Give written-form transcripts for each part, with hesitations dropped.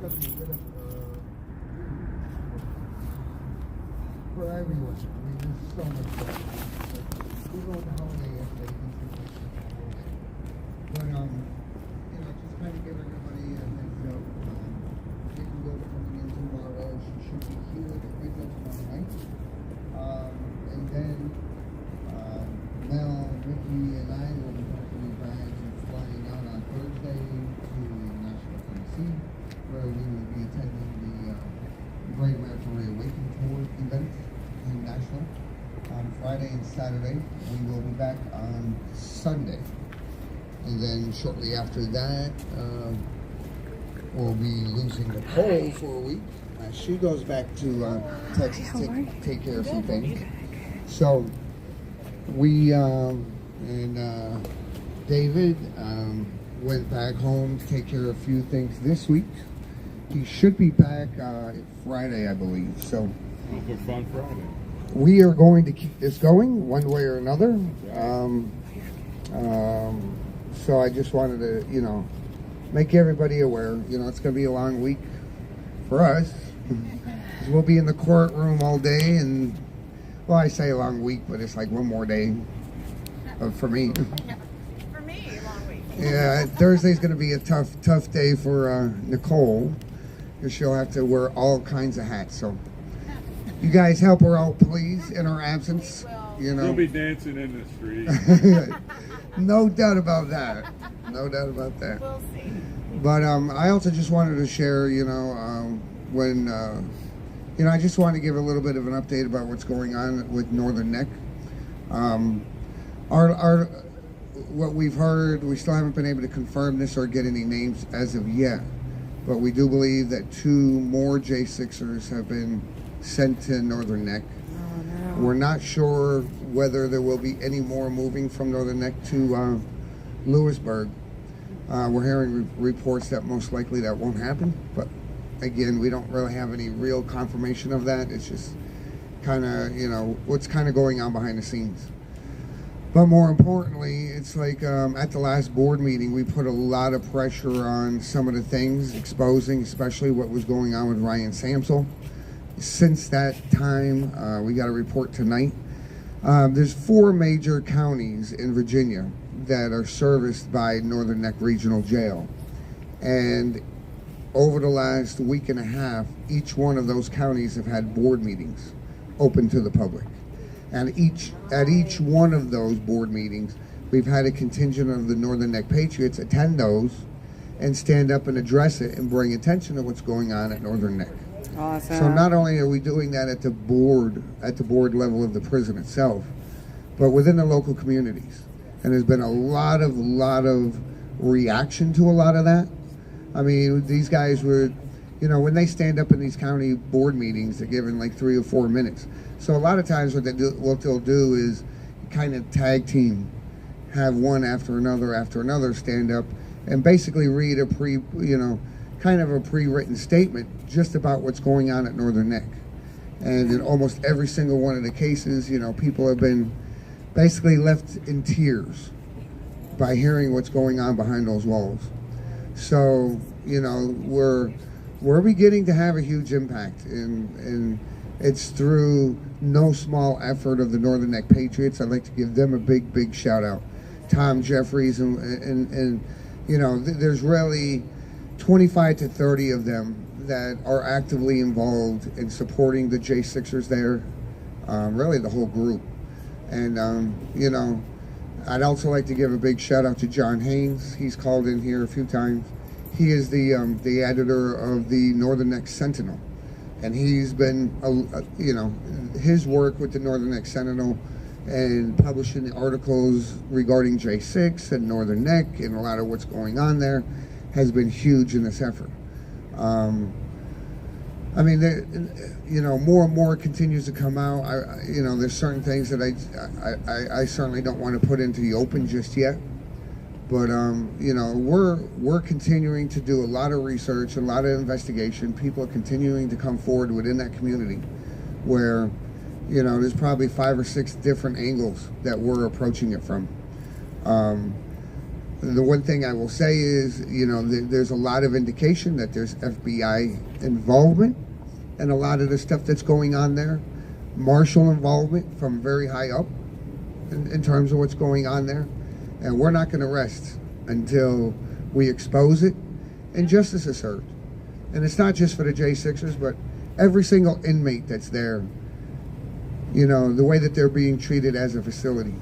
going to be good for everyone. I mean, there's so much stuff. We wrote the holiday yesterday. But, just kind of give everybody a heads up. Vigil will be coming in tomorrow. She should be here at Vigil tomorrow night. And then, Mel, Ricky, and I will be packing our bags and flying out on Thursday to Nashville, Tennessee, where we will be attending the Great American Reawakening Tour event in Nashville on Friday and Saturday. We will be back on Sunday. And then shortly after that, we'll be losing Nicole for a week. She goes back to Texas to take care of some things. So we and David went back home to take care of a few things this week. He should be back Friday, I believe. So Good fun Friday. we are going to keep this going one way or another. So I just wanted to, make everybody aware. It's going to be a long week for us. We'll be in the courtroom all day, and well, I say a long week, but it's like one more day for me. For me, a long week. Yeah, Thursday's going to be a tough day for Nicole, because she'll have to wear all kinds of hats. So you guys help her out, please, in her absence. She'll be dancing in the street. No doubt about that. No doubt about that. We'll see. But I also just wanted to share, I just wanted to give a little bit of an update about what's going on with Northern Neck. What we've heard, we still haven't been able to confirm this or get any names as of yet, but we do believe that 2 more J6ers have been sent to Northern Neck. Oh, no. We're not sure whether there will be any more moving from Northern Neck to Lewisburg. We're hearing reports that most likely that won't happen, but again, we don't really have any real confirmation of that. It's just kind of, what's kind of going on behind the scenes. But more importantly, it's like at the last board meeting, we put a lot of pressure on some of the things, exposing especially what was going on with Ryan Samsel. Since that time, we got a report tonight. There's 4 major counties in Virginia that are serviced by Northern Neck Regional Jail. And over the last week and a half, each one of those counties have had board meetings open to the public. And at each one of those board meetings, we've had a contingent of the Northern Neck Patriots attend those and stand up and address it and bring attention to what's going on at Northern Neck. Awesome. So not only are we doing that at the board level of the prison itself, but within the local communities. And there's been a lot of reaction to a lot of that. I mean, these guys were, when they stand up in these county board meetings, they're given like 3 or 4 minutes. So a lot of times what they'll do is kind of tag team, have one after another stand up and basically read a kind of a pre-written statement just about what's going on at Northern Neck. And in almost every single one of the cases, people have been basically left in tears by hearing what's going on behind those walls. So, we're beginning to have a huge impact, and it's through no small effort of the Northern Neck Patriots. I'd like to give them a big shout out. Tom Jeffries and there's really 25 to 30 of them that are actively involved in supporting the J6ers there, really the whole group. And, I'd also like to give a big shout out to John Haynes. He's called in here a few times. He is the editor of the Northern Neck Sentinel. And he's been, his work with the Northern Neck Sentinel and publishing the articles regarding J6 and Northern Neck and a lot of what's going on there has been huge in this effort. I mean, more and more continues to come out. There's certain things that I certainly don't want to put into the open just yet. But we're continuing to do a lot of research, a lot of investigation. People are continuing to come forward within that community, where there's probably 5 or 6 different angles that we're approaching it from. The one thing I will say is, you know, there's a lot of indication that there's FBI involvement in a lot of the stuff that's going on there. Marshal involvement from very high up in terms of what's going on there. And we're not going to rest until we expose it and justice is served. And it's not just for the J6ers, but every single inmate that's there. You know, the way that they're being treated as a facility.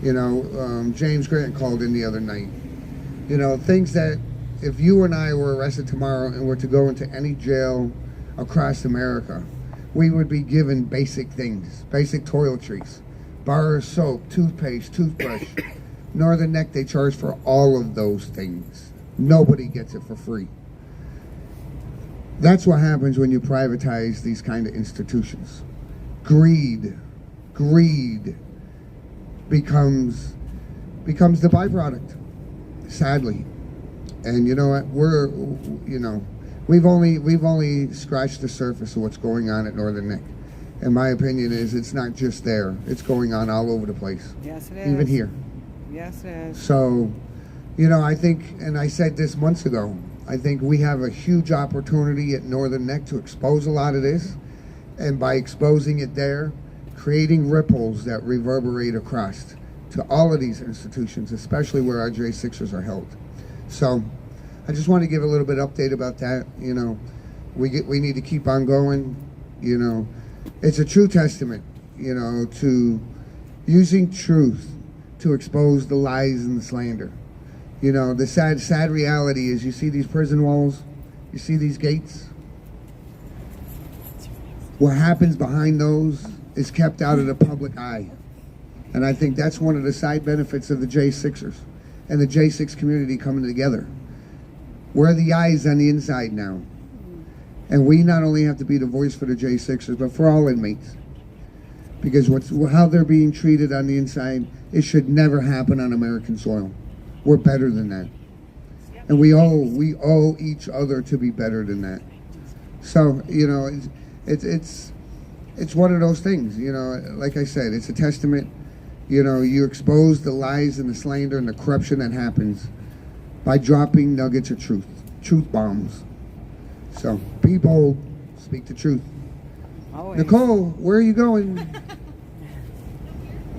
You know, James Grant called in the other night. You know, things that if you and I were arrested tomorrow and were to go into any jail across America, we would be given basic things, basic toiletries, bar of soap, toothpaste, toothbrush. Northern Neck, they charge for all of those things. Nobody gets it for free. That's what happens when you privatize these kind of institutions. Greed becomes the byproduct, sadly. And you know what? We've only scratched the surface of what's going on at Northern Neck. And my opinion is it's not just there. It's going on all over the place. Yes, it is. Even here. Yes, it is. So, you know, I think, and I said this months ago, I think we have a huge opportunity at Northern Neck to expose a lot of this. And by exposing it there, creating ripples that reverberate across to all of these institutions, especially where our J6ers are held. So I just want to give a little bit update about that. You know, we need to keep on going. You know, it's a true testament, you know, to using truth to expose the lies and the slander. You know, the sad reality is you see these prison walls, you see these gates. What happens behind those is kept out of the public eye. And I think that's one of the side benefits of the J6ers and the J6 community coming together. We're the eyes on the inside now. And we not only have to be the voice for the J6ers, but for all inmates. Because how they're being treated on the inside, it should never happen on American soil. We're better than that. And we owe each other to be better than that. So, you know, it's one of those things, you know, like I said, it's a testament. You know, you expose the lies and the slander and the corruption that happens by dropping nuggets of truth bombs. So be bold, speak the truth. Always. Nicole, where are you going? I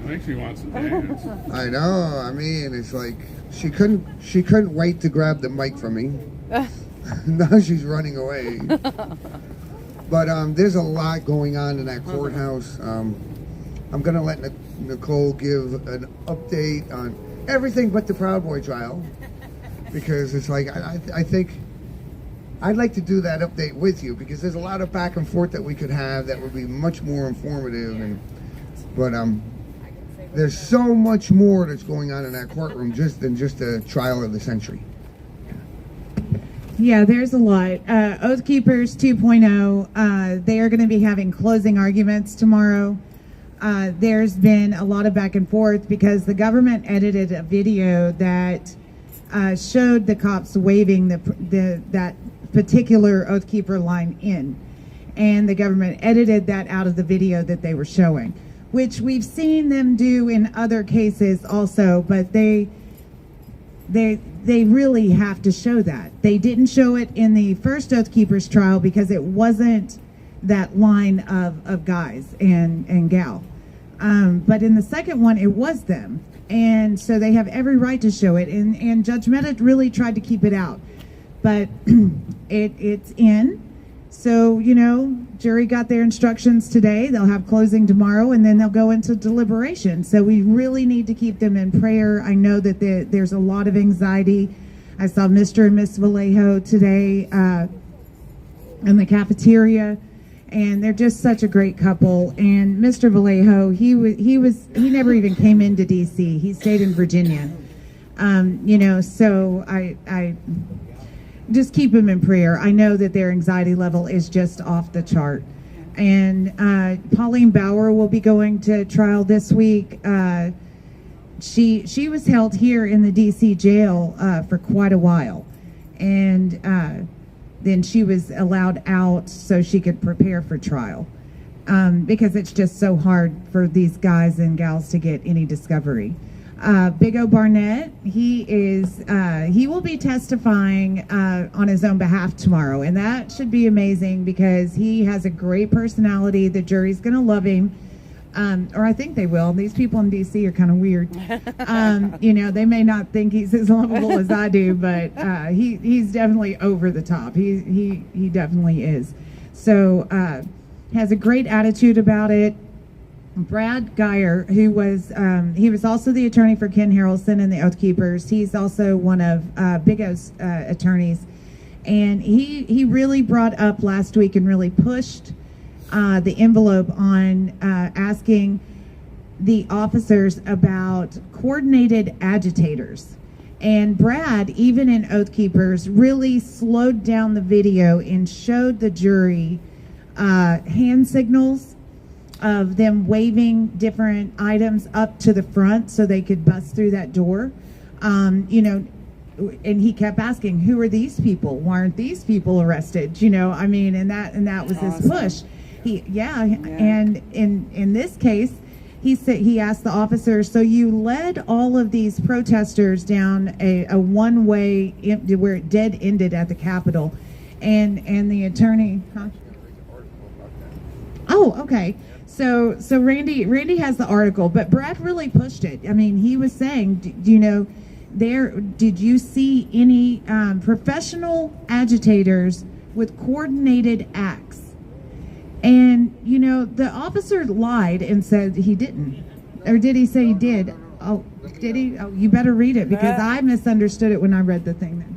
think she wants to dance. I know. I mean, it's like she couldn't wait to grab the mic from me. Now she's running away. But there's a lot going on in that courthouse. I'm gonna let Nicole give an update on everything but the Proud Boy trial, because it's like I think I'd like to do that update with you, because there's a lot of back and forth that we could have that would be much more informative. But there's so much more that's going on in that courtroom than just a trial of the century. Yeah, there's a lot. Oath Keepers 2.0, they are going to be having closing arguments tomorrow. There's been a lot of back and forth because the government edited a video that showed the cops waving that particular Oath Keeper line in. And the government edited that out of the video that they were showing, which we've seen them do in other cases also, but they really have to show that. They didn't show it in the first Oath Keepers trial because it wasn't that line of guys and gal. But in the second one, it was them. And so they have every right to show it. And Judge Mehta really tried to keep it out. But it's in. So, you know, jury got their instructions today. They'll have closing tomorrow, and then they'll go into deliberation. So we really need to keep them in prayer. I know that there's a lot of anxiety. I saw Mr. and Miss Vallejo today in the cafeteria, and they're just such a great couple. And Mr. Vallejo, he never even came into D.C. He stayed in Virginia. You know, so I just keep them in prayer. I know that their anxiety level is just off the chart. And Pauline Bauer will be going to trial this week. She was held here in the D.C. jail for quite a while. And then she was allowed out so she could prepare for trial. Because it's just so hard for these guys and gals to get any discovery. Big O Barnett, he will be testifying on his own behalf tomorrow, and that should be amazing because he has a great personality. The jury's going to love him, or I think they will. These people in D.C. are kind of weird. You know, they may not think he's as lovable as I do, but he's definitely over the top. He definitely is. So has a great attitude about it. Brad Geyer, who was he was also the attorney for Ken Harrelson and the Oath Keepers. He's also one of Big O's attorneys, and he really brought up last week and really pushed the envelope on asking the officers about coordinated agitators. And Brad, even in Oath Keepers, really slowed down the video and showed the jury hand signals of them waving different items up to the front so they could bust through that door. You know, and he kept asking, who are these people? Why aren't these people arrested? You know, I mean, and that was his push. And in this case, he asked the officers, so you led all of these protesters down a one-way where it dead ended at the Capitol, and the attorney, huh? Oh, okay. So Randy has the article, but Brad really pushed it. I mean, he was saying, you know, did you see any professional agitators with coordinated acts? And, you know, the officer lied and said he didn't. Or did he say he did? Oh, did he? Oh, you better read it because I misunderstood it when I read the thing then.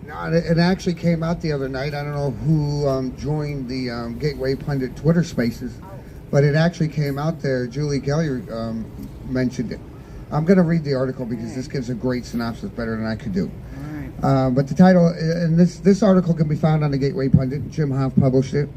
No, it actually came out the other night. I don't know who joined the Gateway Pundit Twitter Spaces, but it actually came out there. Julie Kelly mentioned it. I'm going to read the article because this gives a great synopsis, better than I could do. But the title, and this article can be found on the Gateway Pundit. Jim Hoff published it.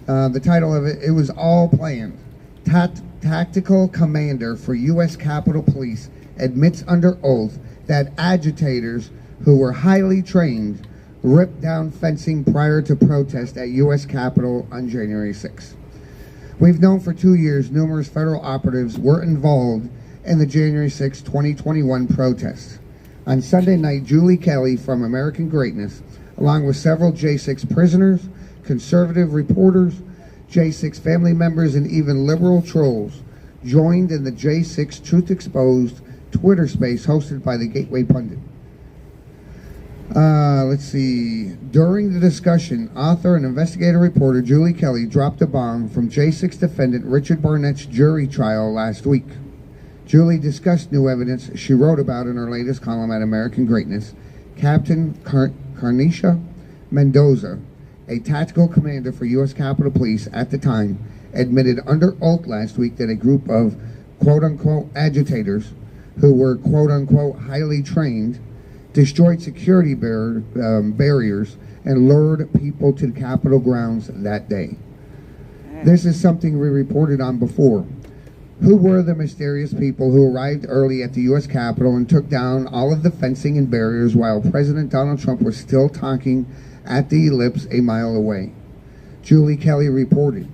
The title of it was all planned. Tactical commander for U.S. Capitol Police admits under oath that agitators who were highly trained ripped down fencing prior to protest at U.S. Capitol on January 6th. We've known for 2 years numerous federal operatives were involved in the January 6, 2021 protests. On Sunday night, Julie Kelly from American Greatness, along with several J6 prisoners, conservative reporters, J6 family members, and even liberal trolls, joined in the J6 Truth Exposed Twitter space hosted by the Gateway Pundit. Let's see. During the discussion, author and investigative reporter Julie Kelly dropped a bomb from J6 defendant Richard Barnett's jury trial last week. Julie discussed new evidence she wrote about in her latest column at American Greatness. Captain Carnisha Mendoza, a tactical commander for U.S. Capitol Police at the time, admitted under oath last week that a group of quote-unquote agitators who were quote-unquote highly trained destroyed security barriers and lured people to the Capitol grounds that day. This is something we reported on before. Who were the mysterious people who arrived early at the U.S. Capitol and took down all of the fencing and barriers while President Donald Trump was still talking at the ellipse a mile away? Julie Kelly reported.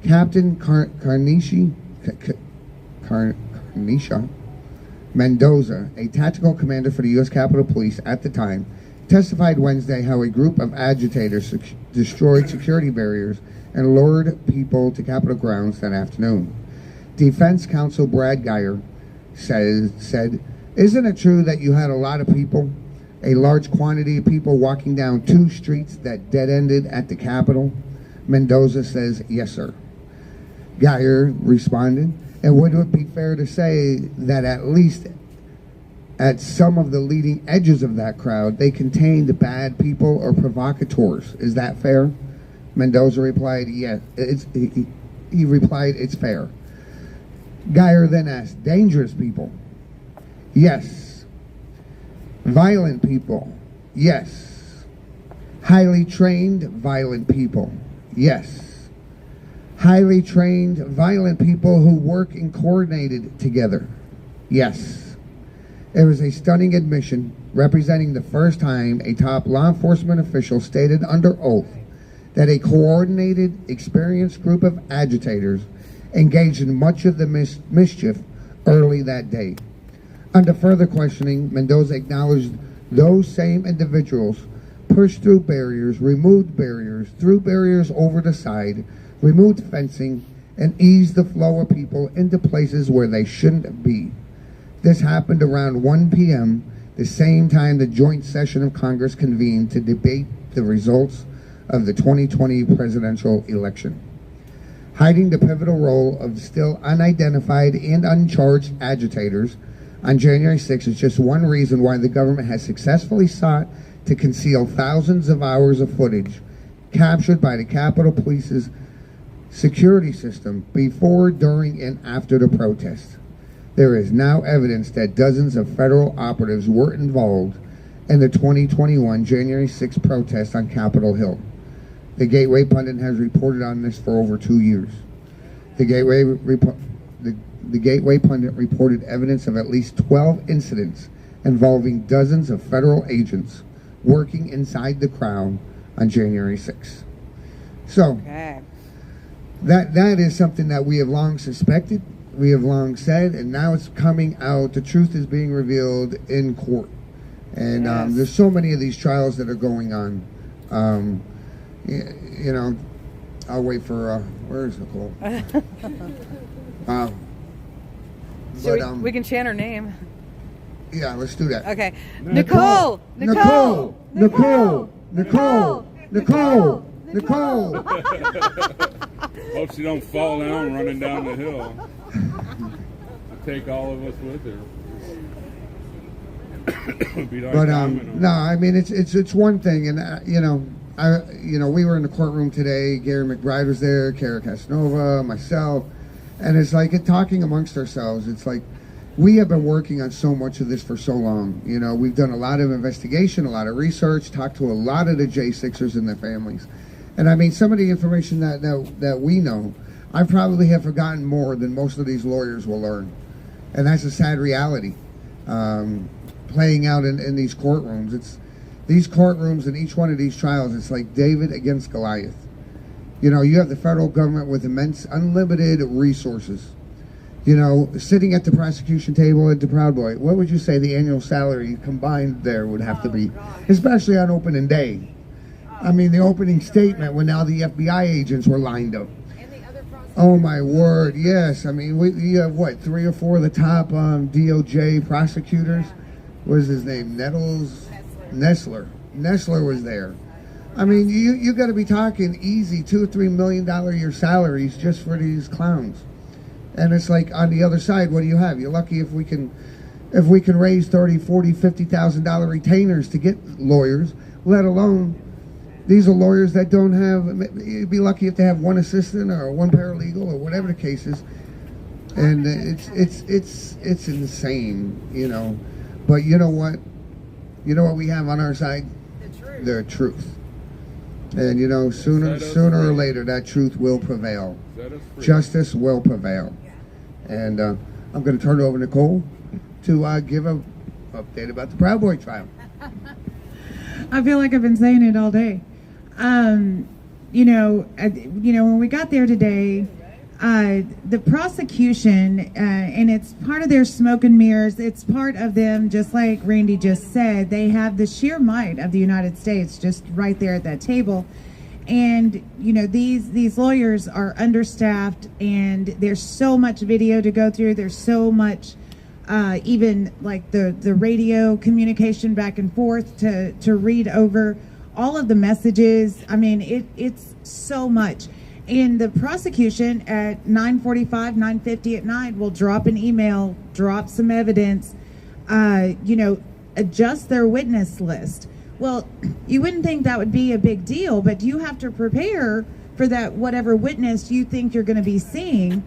Captain Carnisha Mendoza, a tactical commander for the U.S. Capitol Police at the time, testified Wednesday how a group of agitators destroyed security barriers and lured people to Capitol grounds that afternoon. Defense counsel Brad Geyer said, "Isn't it true that you had a lot of people, a large quantity of people walking down two streets that dead-ended at the Capitol?" Mendoza says, "Yes, sir." Geyer responded, "And would it be fair to say that at least at some of the leading edges of that crowd, they contained bad people or provocateurs? Is that fair?" Mendoza replied, "Yes." He replied, "It's fair." Geyer then asked, "Dangerous people?" "Yes." "Violent people?" "Yes." "Highly trained violent people?" "Yes." "Highly trained violent people who work and coordinated together?" "Yes." It was a stunning admission, representing the first time a top law enforcement official stated under oath that a coordinated, experienced group of agitators engaged in much of the mischief early that day. Under further questioning, Mendoza acknowledged those same individuals pushed through barriers, removed barriers, threw barriers over the side, removed fencing, and eased the flow of people into places where they shouldn't be. This happened around 1 p.m., the same time the joint session of Congress convened to debate the results of the 2020 presidential election. Hiding the pivotal role of still unidentified and uncharged agitators on January 6th is just one reason why the government has successfully sought to conceal thousands of hours of footage captured by the Capitol Police's security system before, during, and after the protest. There is now evidence that dozens of federal operatives were involved in the 2021 January 6th protest on Capitol Hill. The Gateway Pundit has reported on this for over 2 years. The Gateway Pundit reported evidence of at least 12 incidents involving dozens of federal agents working inside the crowd on January 6th. So, Okay. that is something that we have long suspected, we have long said, and now it's coming out. The truth is being revealed in court. And Yes. there's so many of these trials that are going on. You know, I'll wait for, where is Nicole? We can chant her name. Yeah, let's do that. Okay. Nicole! Nicole! Nicole! Nicole! Nicole! Nicole! Hope she don't fall down running down the hill. Take all of us with her. Be like But dominoes. no, I mean it's one thing, and we were in the courtroom today. Gary McBride was there, Kara Casanova, myself, and it's like talking amongst ourselves. It's like we have been working on so much of this for so long. You know, we've done a lot of investigation, a lot of research, talked to a lot of the J6ers and their families, and I mean some of the information that we know, I probably have forgotten more than most of these lawyers will learn, and that's a sad reality. Playing out in these courtrooms. It's these courtrooms and each one of these trials, it's like David against Goliath. You know, you have the federal government with immense, unlimited resources. You know, sitting at the prosecution table at the Proud Boy, what would you say the annual salary combined there would have to be? Especially on opening day. I mean, the opening statement when now the FBI agents were lined up. Oh my word, yes. I mean, you have what, 3 or 4 of the top DOJ prosecutors? What is his name? Nestler. Nestler was there. I mean, you got to be talking easy $2 or $3 million a year salaries just for these clowns. And it's like on the other side, what do you have? You're lucky if we can raise $30,000, $40,000, $50,000 retainers to get lawyers, let alone these are lawyers that don't have. You'd be lucky if they have one assistant or one paralegal or whatever the case is. And it's insane, you know. But you know what? You know what we have on our side? The truth. And you know, sooner or later, that truth will prevail. Justice will prevail. And I'm going to turn it over to Nicole to give an update about the Proud Boy trial. I feel like I've been saying it all day. When we got there today, the prosecution, and it's part of their smoke and mirrors, it's part of them, just like Randy just said, they have the sheer might of the United States just right there at that table. And, you know, these lawyers are understaffed, and there's so much video to go through. There's so much, even like the radio communication back and forth to read over all of the messages. I mean, it's so much. And the prosecution at 9:45, 9:50 at night will drop an email, drop some evidence, adjust their witness list. Well, you wouldn't think that would be a big deal, but you have to prepare for that whatever witness you think you're going to be seeing.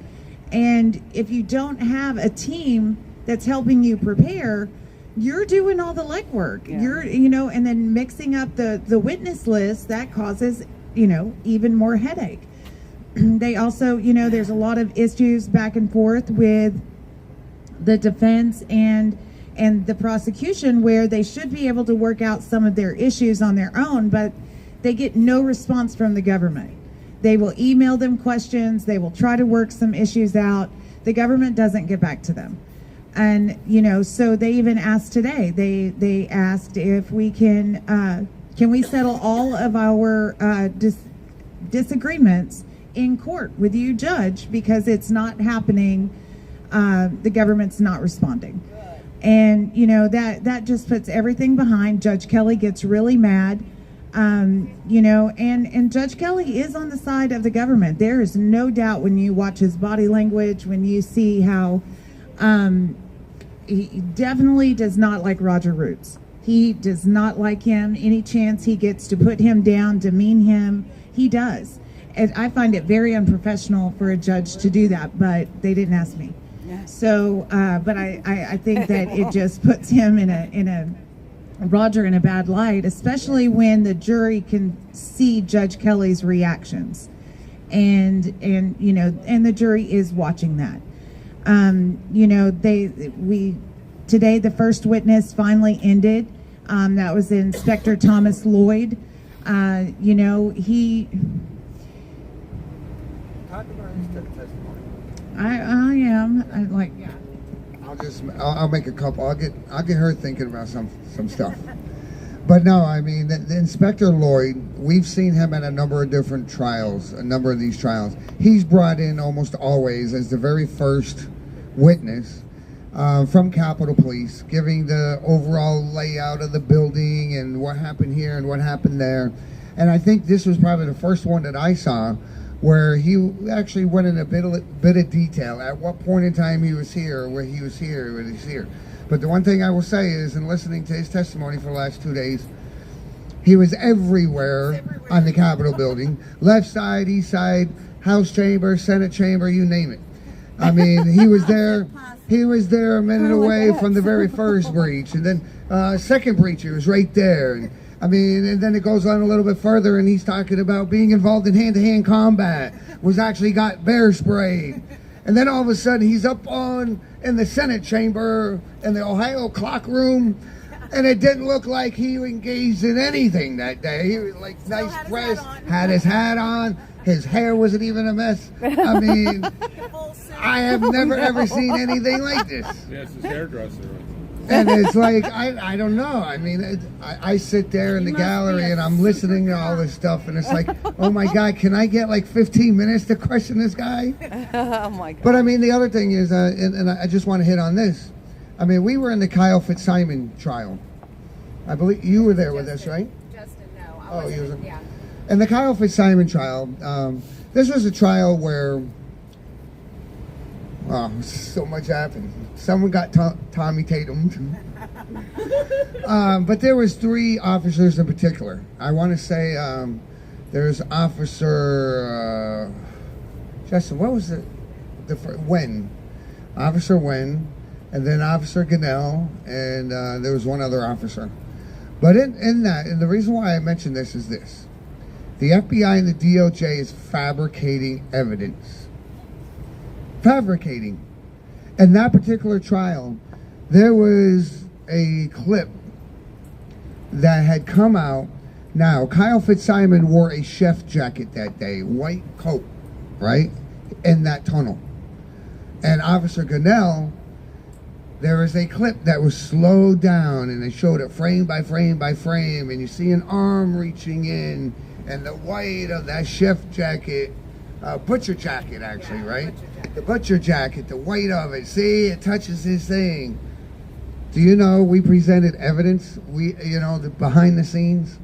And if you don't have a team that's helping you prepare, you're doing all the legwork. Yeah. And then mixing up the witness list, that causes, even more headache. They also, there's a lot of issues back and forth with the defense and the prosecution where they should be able to work out some of their issues on their own, but they get no response from the government. They will email them questions. They will try to work some issues out. The government doesn't get back to them. And, you know, so they even asked today, they asked if we can we settle all of our disagreements in court with you, Judge, because it's not happening, the government's not responding. And, you know, that just puts everything behind. Judge Kelly gets really mad, you know, and Judge Kelly is on the side of the government. There is no doubt when you watch his body language, when you see how he definitely does not like Roger Roots. He does not like him. Any chance he gets to put him down, demean him, he does. And I find it very unprofessional for a judge to do that, but they didn't ask me. Yeah. So, but I think that it just puts him in Roger in a bad light, especially when the jury can see Judge Kelly's reactions, and you know, and the jury is watching that. You know, today the first witness finally ended. That was Inspector Thomas Lloyd. You know, he. Talk about his testimony. I am. I'll make a couple. I'll get her thinking about some stuff. But no, I mean, the Inspector Lloyd, we've seen him at a number of different trials, a number of these trials. He's brought in almost always as the very first witness from Capitol Police, giving the overall layout of the building and what happened here and what happened there. And I think this was probably the first one that I saw where he actually went in a bit of detail at what point in time he was here, where he was here, when he's here. But the one thing I will say is, in listening to his testimony for the last 2 days, he was everywhere on the Capitol building. Left side, east side, House chamber, Senate chamber, you name it. I mean, he was there. He was there a minute away from the very first breach. And then second breach, he was right there. And I mean, and then it goes on a little bit further, and he's talking about being involved in hand-to-hand combat, was actually got bear sprayed. And then all of a sudden, he's up in the Senate chamber in the Ohio clock room, and it didn't look like he engaged in anything that day. He was like nice dress, had his hat on, his hair wasn't even a mess. I mean, I have never ever seen anything like this. Yes, his hairdresser. And it's like, I don't know. I mean, I sit there in the gallery and I'm listening to all this stuff, and it's like, oh my God, can I get like 15 minutes to question this guy? Oh my God. But I mean, the other thing is, and I just want to hit on this. I mean, we were in the Kyle Fitzsimon trial. I believe you were there with us, right? Justin, no. I wasn't. Yeah. In the Kyle Fitzsimon trial, this was a trial where so much happened. Someone got Tommy Tatum. But there was 3 officers in particular. I want to say there's Officer Justin. What was it? Wen, Officer Wen, and then Officer Gannell, and there was one other officer. But in that, and the reason why I mentioned this is this: the FBI and the DOJ is fabricating evidence. Fabricating. In that particular trial, there was a clip that had come out. Now, Kyle Fitzsimon wore a chef jacket that day, white coat, right, in that tunnel. And Officer Gannell, there was a clip that was slowed down, and they showed it frame by frame by frame, and you see an arm reaching in, and the white of that chef jacket, butcher jacket actually, right? The butcher jacket, the white of it. See, it touches his thing. Do you know we presented evidence? The behind the scenes.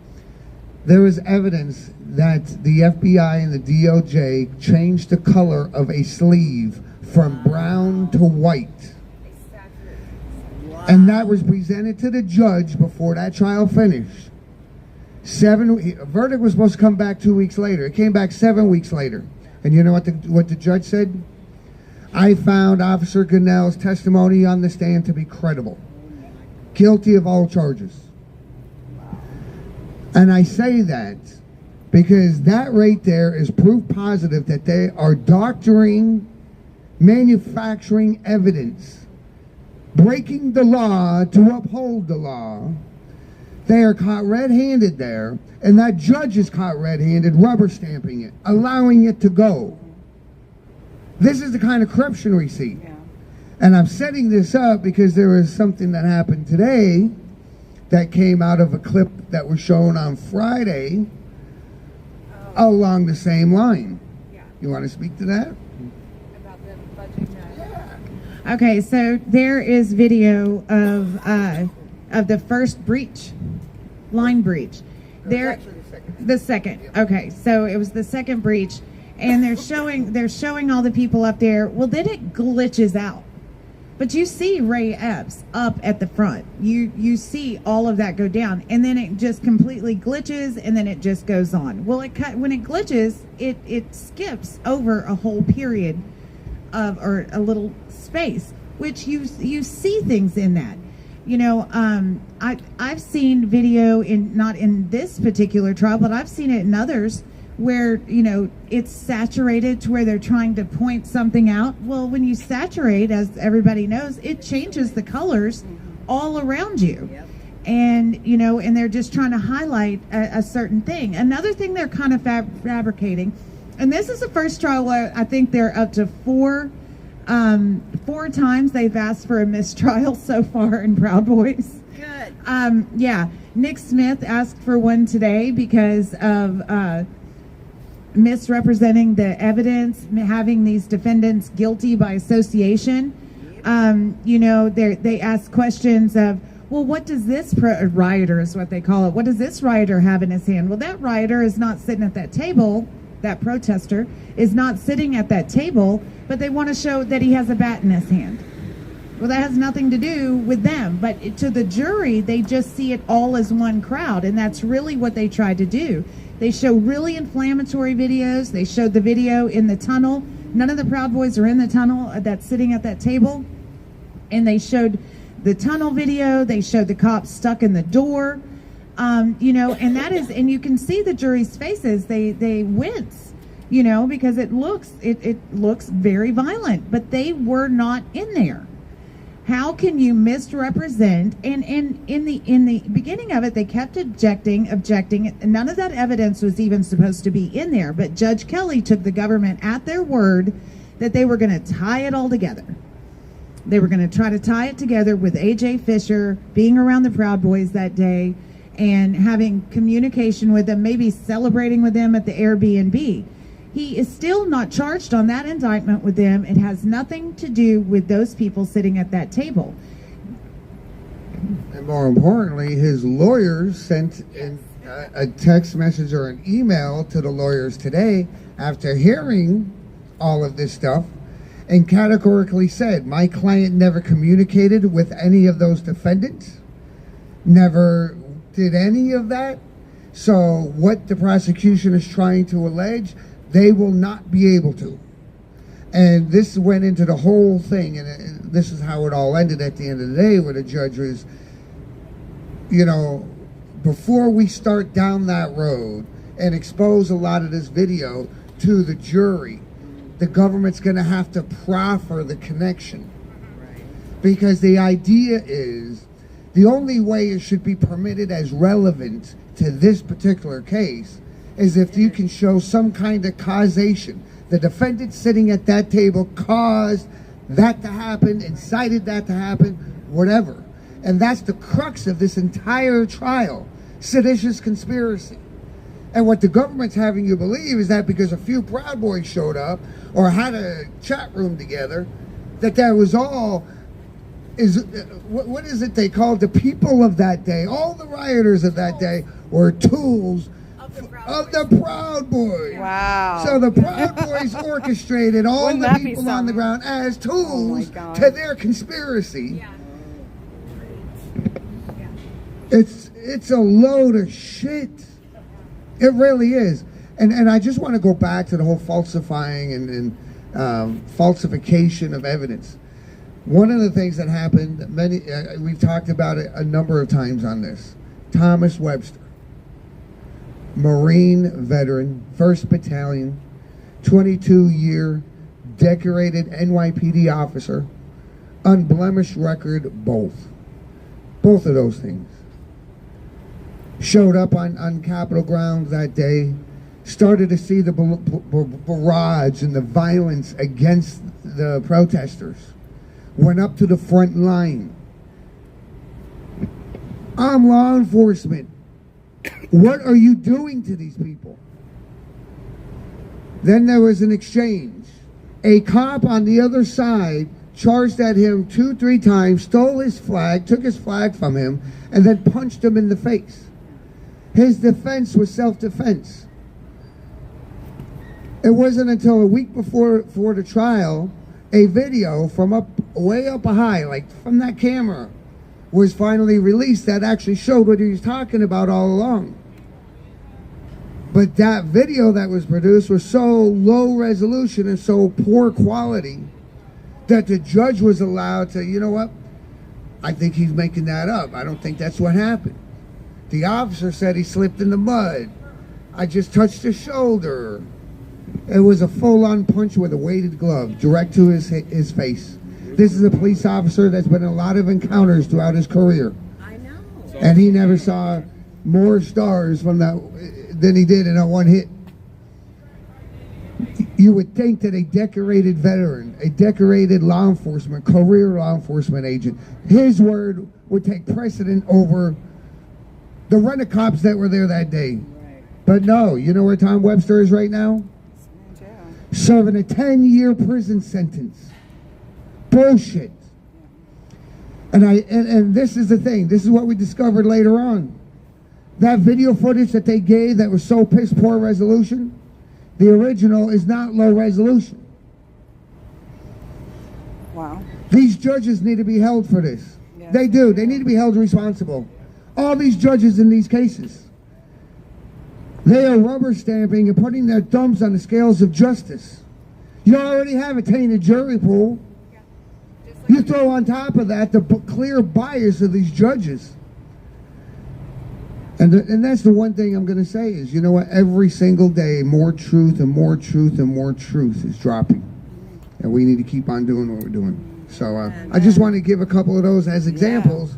There was evidence that the FBI and the DOJ changed the color of a sleeve from brown to white. Wow. And that was presented to the judge before that trial finished. A verdict was supposed to come back 2 weeks later. It came back 7 weeks later. And you know what the judge said? I found Officer Gannell's testimony on the stand to be credible. Guilty of all charges. And I say that because that right there is proof positive that they are doctoring, manufacturing evidence, breaking the law to uphold the law. They are caught red-handed there, and that judge is caught red-handed, rubber stamping it, allowing it to go. This is the kind of corruption we see. Yeah. And I'm setting this up because there was something that happened today that came out of a clip that was shown on Friday along the same line. You want to speak to that? About them budging that. Okay, so there is video of the first breach, line breach. There, the second. Okay, so it was the second breach, and they're showing all the people up there. Well, then it glitches out, but you see Ray Epps up at the front. You see all of that go down, and then it just completely glitches, and then it just goes on. Well, when it glitches, it skips over a whole period of, or a little space, which you see things in that. You know, I've seen video not in this particular trial, but I've seen it in others where, you know, it's saturated to where they're trying to point something out. Well, when you saturate, as everybody knows, it changes the colors all around you. Yep. And, you know, and they're just trying to highlight a certain thing. Another thing they're kind of fabricating, and this is the first trial where I think they're up to four times they've asked for a mistrial so far in Proud Boys. Good. Yeah. Nick Smith asked for one today because of misrepresenting the evidence, having these defendants guilty by association. You know, they ask questions of, well, what does this rioter, is what they call it, what does this rioter have in his hand? Well, that rioter is not sitting at that table. That protester is not sitting at that table, but they want to show that he has a bat in his hand. Well, that has nothing to do with them, but to the jury, they just see it all as one crowd, and that's really what they tried to do. They show really inflammatory videos. They showed the video in the tunnel. None of the Proud Boys are in the tunnel that's sitting at that table, and they showed the tunnel video. They showed the cops stuck in the door. You know, and that is, and you can see the jury's faces. They wince, you know, because it looks very violent, but they were not in there. How can you misrepresent? And in the beginning of it, they kept objecting. None of that evidence was even supposed to be in there. But Judge Kelly took the government at their word that they were going to tie it all together. They were going to try to tie it together with A.J. Fisher being around the Proud Boys that day and having communication with them, maybe celebrating with them at the Airbnb. He is still not charged on that indictment with them. It has nothing to do with those people sitting at that table. And more importantly, his lawyers sent a text message or an email to the lawyers today after hearing all of this stuff and categorically said, my client never communicated with any of those defendants, never did any of that. So what the prosecution is trying to allege, they will not be able to. And this went into the whole thing, and this is how it all ended at the end of the day, where the judge was, you know, before we start down that road and expose a lot of this video to the jury, the government's going to have to proffer the connection. Because the idea is, the only way it should be permitted as relevant to this particular case is if you can show some kind of causation. The defendant sitting at that table caused that to happen, incited that to happen, whatever. And that's the crux of this entire trial, seditious conspiracy. And what the government's having you believe is that because a few Proud Boys showed up or had a chat room together, that was all, what is it they called the people of that day, all the rioters of that day were tools of the Proud Boys. Wow. So the Proud Boys orchestrated all the people on the ground as tools to their conspiracy. Yeah. It's a load of shit. It really is. And I just want to go back to the whole falsifying and falsification of evidence. One of the things that happened, we've talked about it a number of times on this. Thomas Webster, Marine veteran, 1st Battalion, 22-year decorated NYPD officer, unblemished record, both of those things. Showed up on Capitol grounds that day, started to see the barrage and the violence against the protesters. went up to the front line. I'm law enforcement. What are you doing to these people? Then there was an exchange. A cop on the other side charged at him 2-3 times, stole his flag, took his flag from him, and then punched him in the face. His defense was self-defense. It wasn't until a week before the trial, a video from way up high, like from that camera, was finally released that actually showed what he was talking about all along. But that video that was produced was so low resolution and so poor quality that the judge was allowed to, you know what? I think he's making that up. I don't think that's what happened. The officer said he slipped in the mud. I just touched his shoulder. It was a full-on punch with a weighted glove, direct to his face. This is a police officer that's been in a lot of encounters throughout his career. I know. And he never saw more stars from that than he did in that one hit. You would think that a decorated veteran, a decorated law enforcement, career law enforcement agent, his word would take precedent over the rent-a-cops that were there that day. Right. But no, you know where Tom Webster is right now? Serving a 10-year prison sentence. Bullshit. And this is the thing. This is what we discovered later on. That video footage that they gave that was so piss poor resolution, the original is not low resolution. Wow. These judges need to be held for this. Yes. They do. They need to be held responsible. All these judges in these cases, they are rubber stamping and putting their thumbs on the scales of justice. You already have a tainted jury pool. You throw on top of that the clear bias of these judges. And that's the one thing I'm going to say is, you know what, every single day, more truth and more truth and more truth is dropping. And we need to keep on doing what we're doing. So I just want to give a couple of those as examples,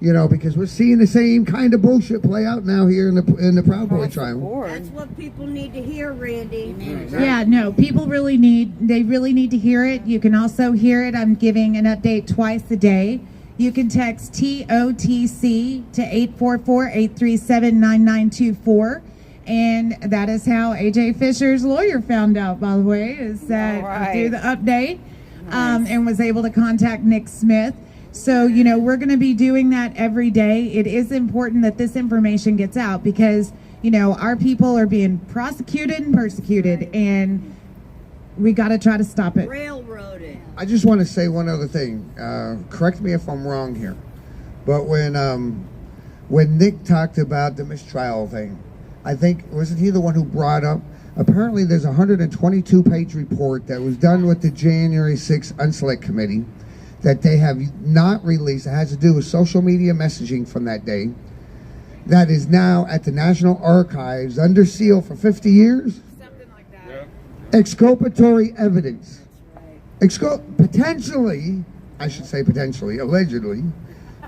you know, because we're seeing the same kind of bullshit play out now here in the Proud Boy trial. That's what people need to hear, Randy. Yeah, no, people really need to hear it. You can also hear it. I'm giving an update twice a day. You can text TOTC to 844-837-9924. And that is how AJ Fisher's lawyer found out, by the way, is that through the update, and was able to contact Nick Smith. So, you know, we're going to be doing that every day. It is important that this information gets out because, you know, our people are being prosecuted and persecuted, and we got to try to stop it. Railroaded. I just want to say one other thing. Correct me if I'm wrong here, but when Nick talked about the mistrial thing, I think, wasn't he the one who brought up, apparently there's a 122-page report that was done with the January 6th Unselect Committee that they have not released. It has to do with social media messaging from that day. That is now at the National Archives under seal for 50 years. Something like that. Yeah. Exculpatory evidence. Potentially, I should say potentially, allegedly,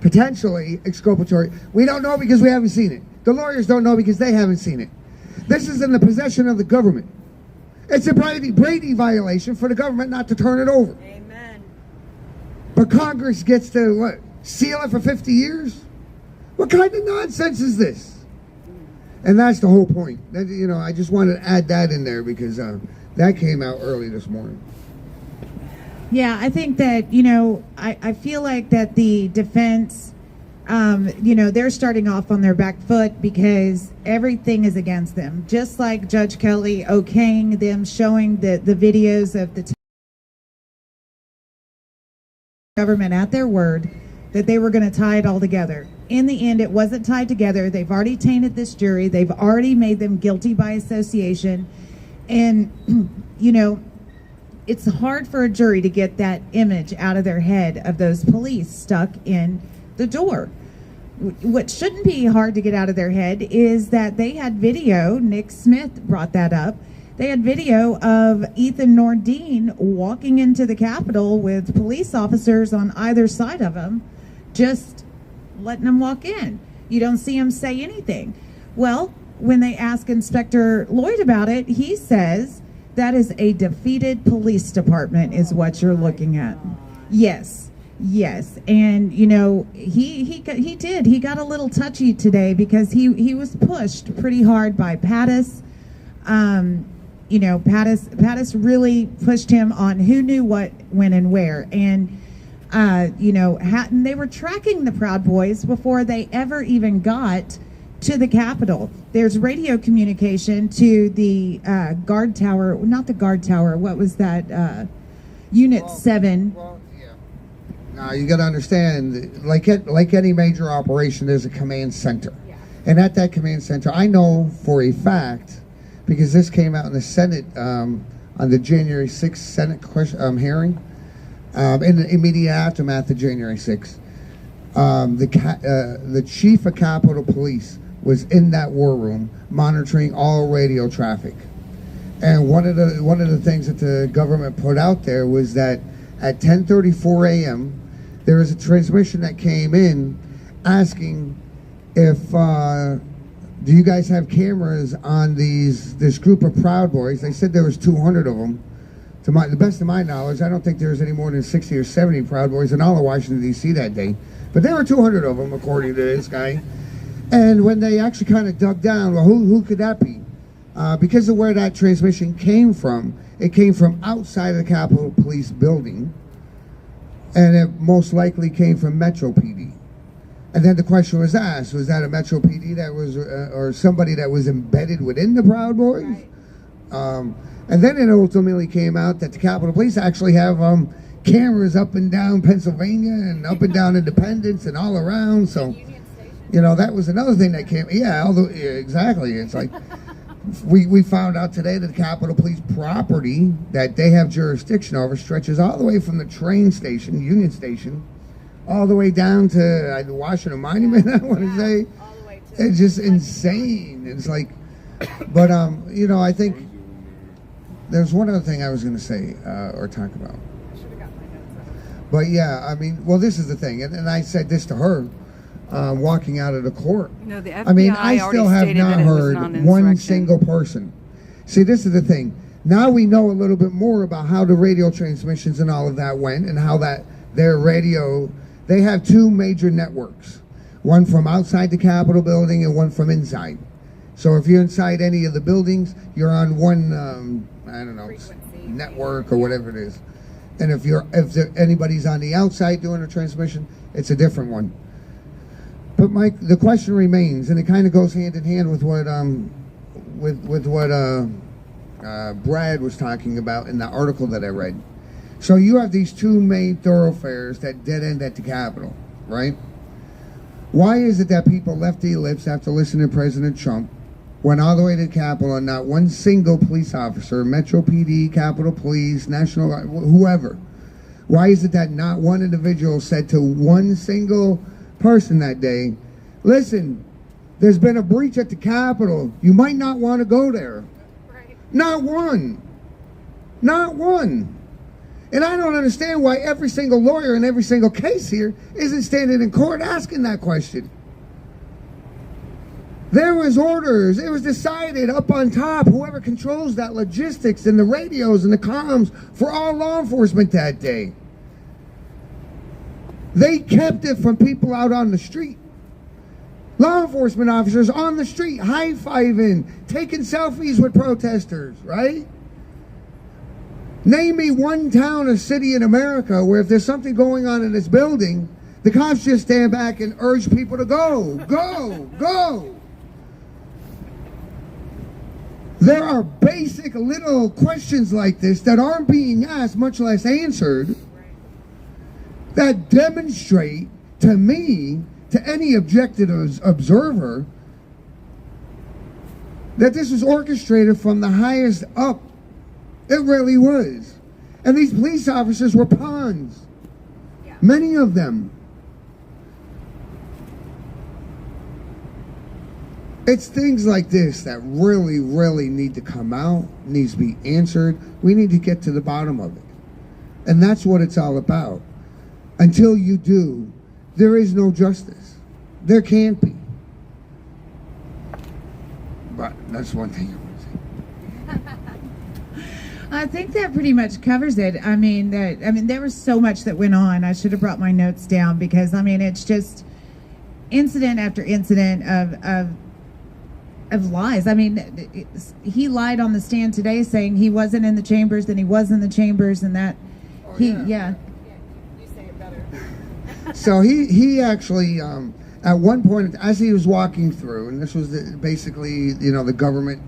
potentially exculpatory. We don't know because we haven't seen it. The lawyers don't know because they haven't seen it. This is in the possession of the government. It's a Brady violation for the government not to turn it over. Amen. But Congress gets to, what, seal it for 50 years? What kind of nonsense is this? And that's the whole point. That, you know, I just wanted to add that in there because that came out early this morning. Yeah, I think that, you know, I feel like that the defense, you know, they're starting off on their back foot because everything is against them. Just like Judge Kelly okaying them, showing the videos of the government at their word that they were going to tie it all together. In the end, it wasn't tied together. They've already tainted this jury. They've already made them guilty by association. And, you know, it's hard for a jury to get that image out of their head of those police stuck in the door. What shouldn't be hard to get out of their head is that they had video, Nick Smith brought that up, they had video of Ethan Nordine walking into the Capitol with police officers on either side of him, just letting them walk in. You don't see him say anything. Well, when they ask Inspector Lloyd about it, he says that is a defeated police department is what you're looking at. Yes, yes, and you know he did. He got a little touchy today because he was pushed pretty hard by Pattis. You know, Pattis really pushed him on who knew what, when, and where, and you know, they were tracking the Proud Boys before they ever even got to the Capitol. There's radio communication to the guard tower, not the guard tower. What was that? Unit 7. Well, yeah. Now you got to understand, like any major operation, there's a command center, and at that command center, I know for a fact, because this came out in the Senate on the January 6th Senate hearing, in the immediate aftermath of January 6th. The chief of Capitol Police was in that war room monitoring all radio traffic. And one of the things that the government put out there was that at 10:34 a.m. there was a transmission that came in asking if do you guys have cameras on this group of Proud Boys? They said there was 200 of them. To the best of my knowledge, I don't think there was any more than 60 or 70 Proud Boys in all of Washington, D.C. that day. But there were 200 of them, according to this guy. And when they actually kind of dug down, well, who could that be? Because of where that transmission came from, it came from outside of the Capitol Police building. And it most likely came from Metro PD. And then the question was asked, was that a Metro PD that was, or somebody that was embedded within the Proud Boys? Right. And then it ultimately came out that the Capitol Police actually have cameras up and down Pennsylvania and up and down Independence and all around. So, you know, that was another thing that came. Yeah, exactly. It's like we found out today that the Capitol Police property that they have jurisdiction over stretches all the way from the train station, Union Station, all the way down to the Washington Monument. I want to say it's just insane. It's like, but you know, I think. There's one other thing I was going to say or talk about. I should have got my notes up. But yeah, I mean, well, this is the thing, and I said this to her walking out of the court. No, the FBI I mean, I still have not heard one single person. See, this is the thing. Now we know a little bit more about how the radio transmissions and all of that went, and how that their radio. They have two major networks, one from outside the Capitol building and one from inside. So if you're inside any of the buildings, you're on one, I don't know, network or whatever it is. And if anybody's on the outside doing a transmission, it's a different one. But Mike, the question remains, and it kind of goes hand in hand with what Brad was talking about in the article that I read. So you have these two main thoroughfares that dead end at the Capitol, right? Why is it that people left the ellipse after listening to President Trump, went all the way to the Capitol, and not one single police officer, Metro PD, Capitol Police, National Guard, whoever? Why is it that not one individual said to one single person that day, listen, there's been a breach at the Capitol. You might not want to go there. Right. Not one. Not one. And I don't understand why every single lawyer in every single case here isn't standing in court asking that question. There was orders. It was decided up on top, whoever controls that logistics and the radios and the comms for all law enforcement that day. They kept it from people out on the street. Law enforcement officers on the street, high-fiving, taking selfies with protesters, right? Name me one town or city in America where if there's something going on in this building, the cops just stand back and urge people to go, go, go. There are basic little questions like this that aren't being asked, much less answered, that demonstrate to me, to any objective observer, that this was orchestrated from the highest up. It really was. And these police officers were pawns. Yeah. Many of them. It's things like this that really, really need to come out, needs to be answered. We need to get to the bottom of it. And that's what it's all about. Until you do, there is no justice. There can't be. But that's one thing I want to say. I think that pretty much covers it. I mean, there was so much that went on. I should have brought my notes down because I mean, it's just incident after incident of lies. I mean, he lied on the stand today, saying he wasn't in the chambers, then he was in the chambers, and that You say it better. So he actually at one point as he was walking through, and this was basically the government,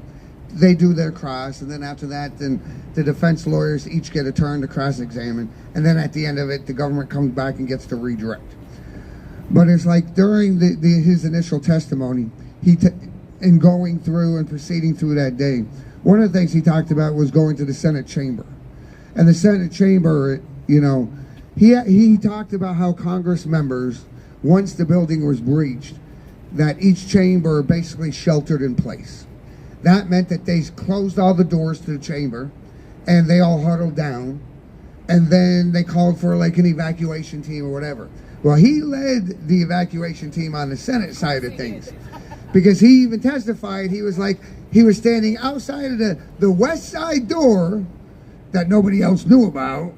they do their cross, and then after that, then the defense lawyers each get a turn to cross-examine, and then at the end of it, the government comes back and gets to redirect. But it's like during his initial testimony, in going through and proceeding through that day, one of the things he talked about was going to the Senate chamber, and the Senate chamber, he talked about how Congress members, once the building was breached, that each chamber basically sheltered in place. That meant that they closed all the doors to the chamber and they all huddled down, and then they called for like an evacuation team or whatever. Well, he led the evacuation team on the Senate side of things because he even testified. He was like, he was standing outside of the west side door that nobody else knew about,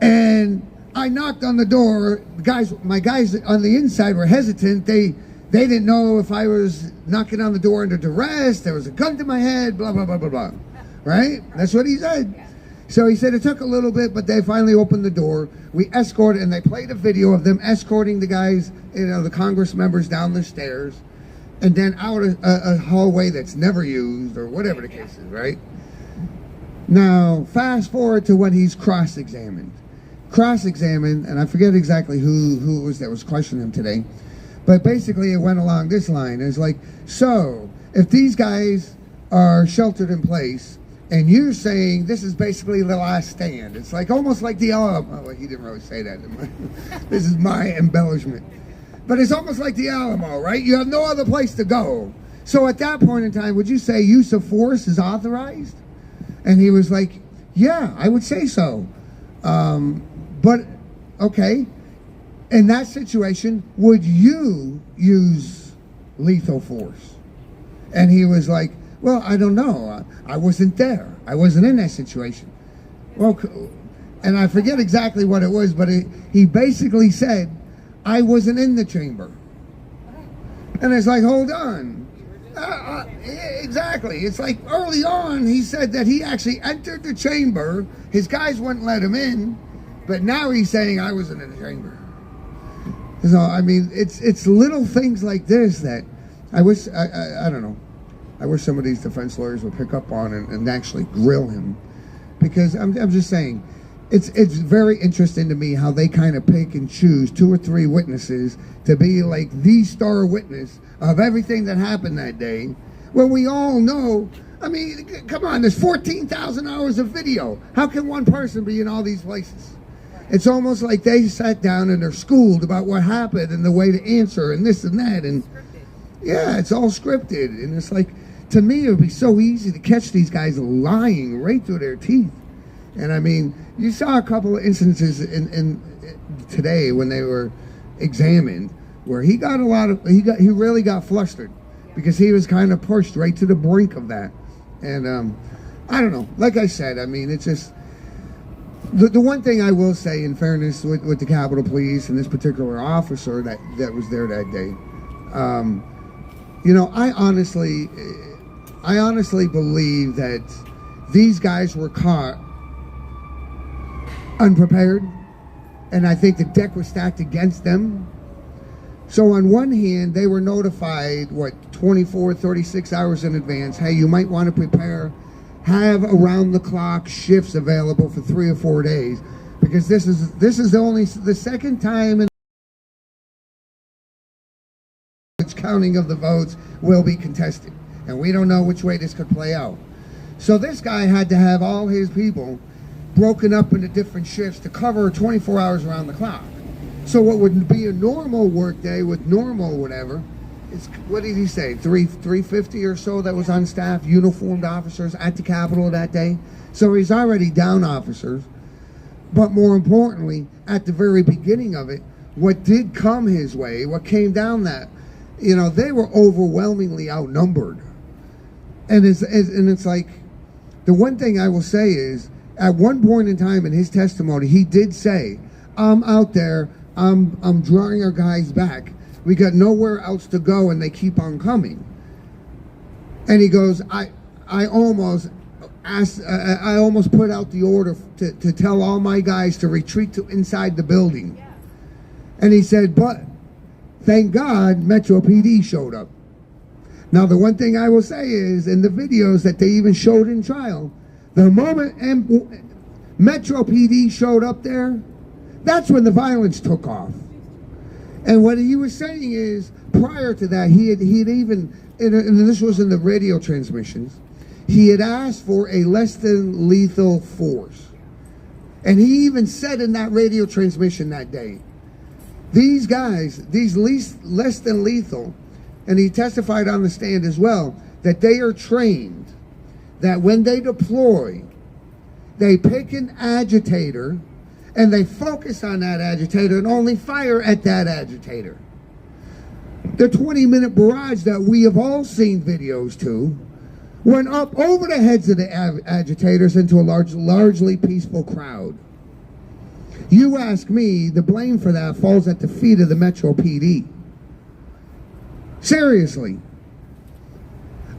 and I knocked on the door. My guys on the inside were hesitant. They didn't know if I was knocking on the door under duress. There was a gun to my head, blah, blah, blah, blah, blah. Right? That's what he said. So he said it took a little bit, but they finally opened the door. We escorted, and they played a video of them escorting the guys, the Congress members down the stairs, and then out a hallway that's never used, or whatever the case is, right? Now, fast forward to when he's cross-examined. And I forget exactly who it was that was questioning him today. But basically, it went along this line. It's like, so, if these guys are sheltered in place, and you're saying this is basically the last stand, it's like almost like the Alamo. Well, he didn't really say that. This is my embellishment. But it's almost like the Alamo, right? You have no other place to go. So at that point in time, would you say use of force is authorized? And he was like, yeah, I would say so. But, okay. In that situation, would you use lethal force? And he was like, well, I don't know. I wasn't there. I wasn't in that situation. Well, and I forget exactly what it was, but he basically said, I wasn't in the chamber. And it's like, hold on. Exactly. It's like early on, he said that he actually entered the chamber. His guys wouldn't let him in. But now he's saying, I wasn't in the chamber. So, I mean, it's little things like this that I wish, I don't know, I wish some of these defense lawyers would pick up on and actually grill him. Because I'm just saying, it's very interesting to me how they kind of pick and choose 2 or 3 witnesses to be like the star witness of everything that happened that day. When we all know, I mean, come on, there's 14,000 hours of video. How can one person be in all these places? It's almost like they sat down and they're schooled about what happened and the way to answer and this and that. And yeah, it's all scripted. And it's like, to me, it would be so easy to catch these guys lying right through their teeth. And I mean, you saw a couple of instances in today when they were examined where he really got flustered because he was kind of pushed right to the brink of that. And I don't know. Like I said, I mean, it's just, the one thing I will say, in fairness with the Capitol Police and this particular officer that was there that day, I honestly believe that these guys were caught unprepared, and I think the deck was stacked against them. So on one hand, they were notified, 24, 36 hours in advance, hey, you might want to prepare, have around-the-clock shifts available for 3 or 4 days, because this is only the second time in which counting of the votes will be contested, and we don't know which way this could play out. So this guy had to have all his people broken up into different shifts to cover 24 hours around the clock. So what would be a normal work day with normal whatever, it's, what did he say, 350 or so that was on staff, uniformed officers at the Capitol that day. So he's already down officers. But more importantly, at the very beginning of it, what did come his way, what came down that, they were overwhelmingly outnumbered. And it's like, the one thing I will say is, at one point in time in his testimony, he did say, I'm out there, I'm drawing our guys back. We got nowhere else to go and they keep on coming. And he goes, I almost put out the order to tell all my guys to retreat to inside the building. Yeah. And he said, but thank God Metro PD showed up. Now, the one thing I will say is, in the videos that they even showed in trial, the moment Metro PD showed up there, that's when the violence took off. And what he was saying is, prior to that, he had even, and this was in the radio transmissions, he had asked for a less than lethal force. And he even said in that radio transmission that day, these guys, these less than lethal, and he testified on the stand as well, that they are trained, that when they deploy, they pick an agitator and they focus on that agitator and only fire at that agitator. The 20-minute barrage that we have all seen videos to went up over the heads of the agitators into a largely peaceful crowd. You ask me, the blame for that falls at the feet of the Metro PD. Seriously.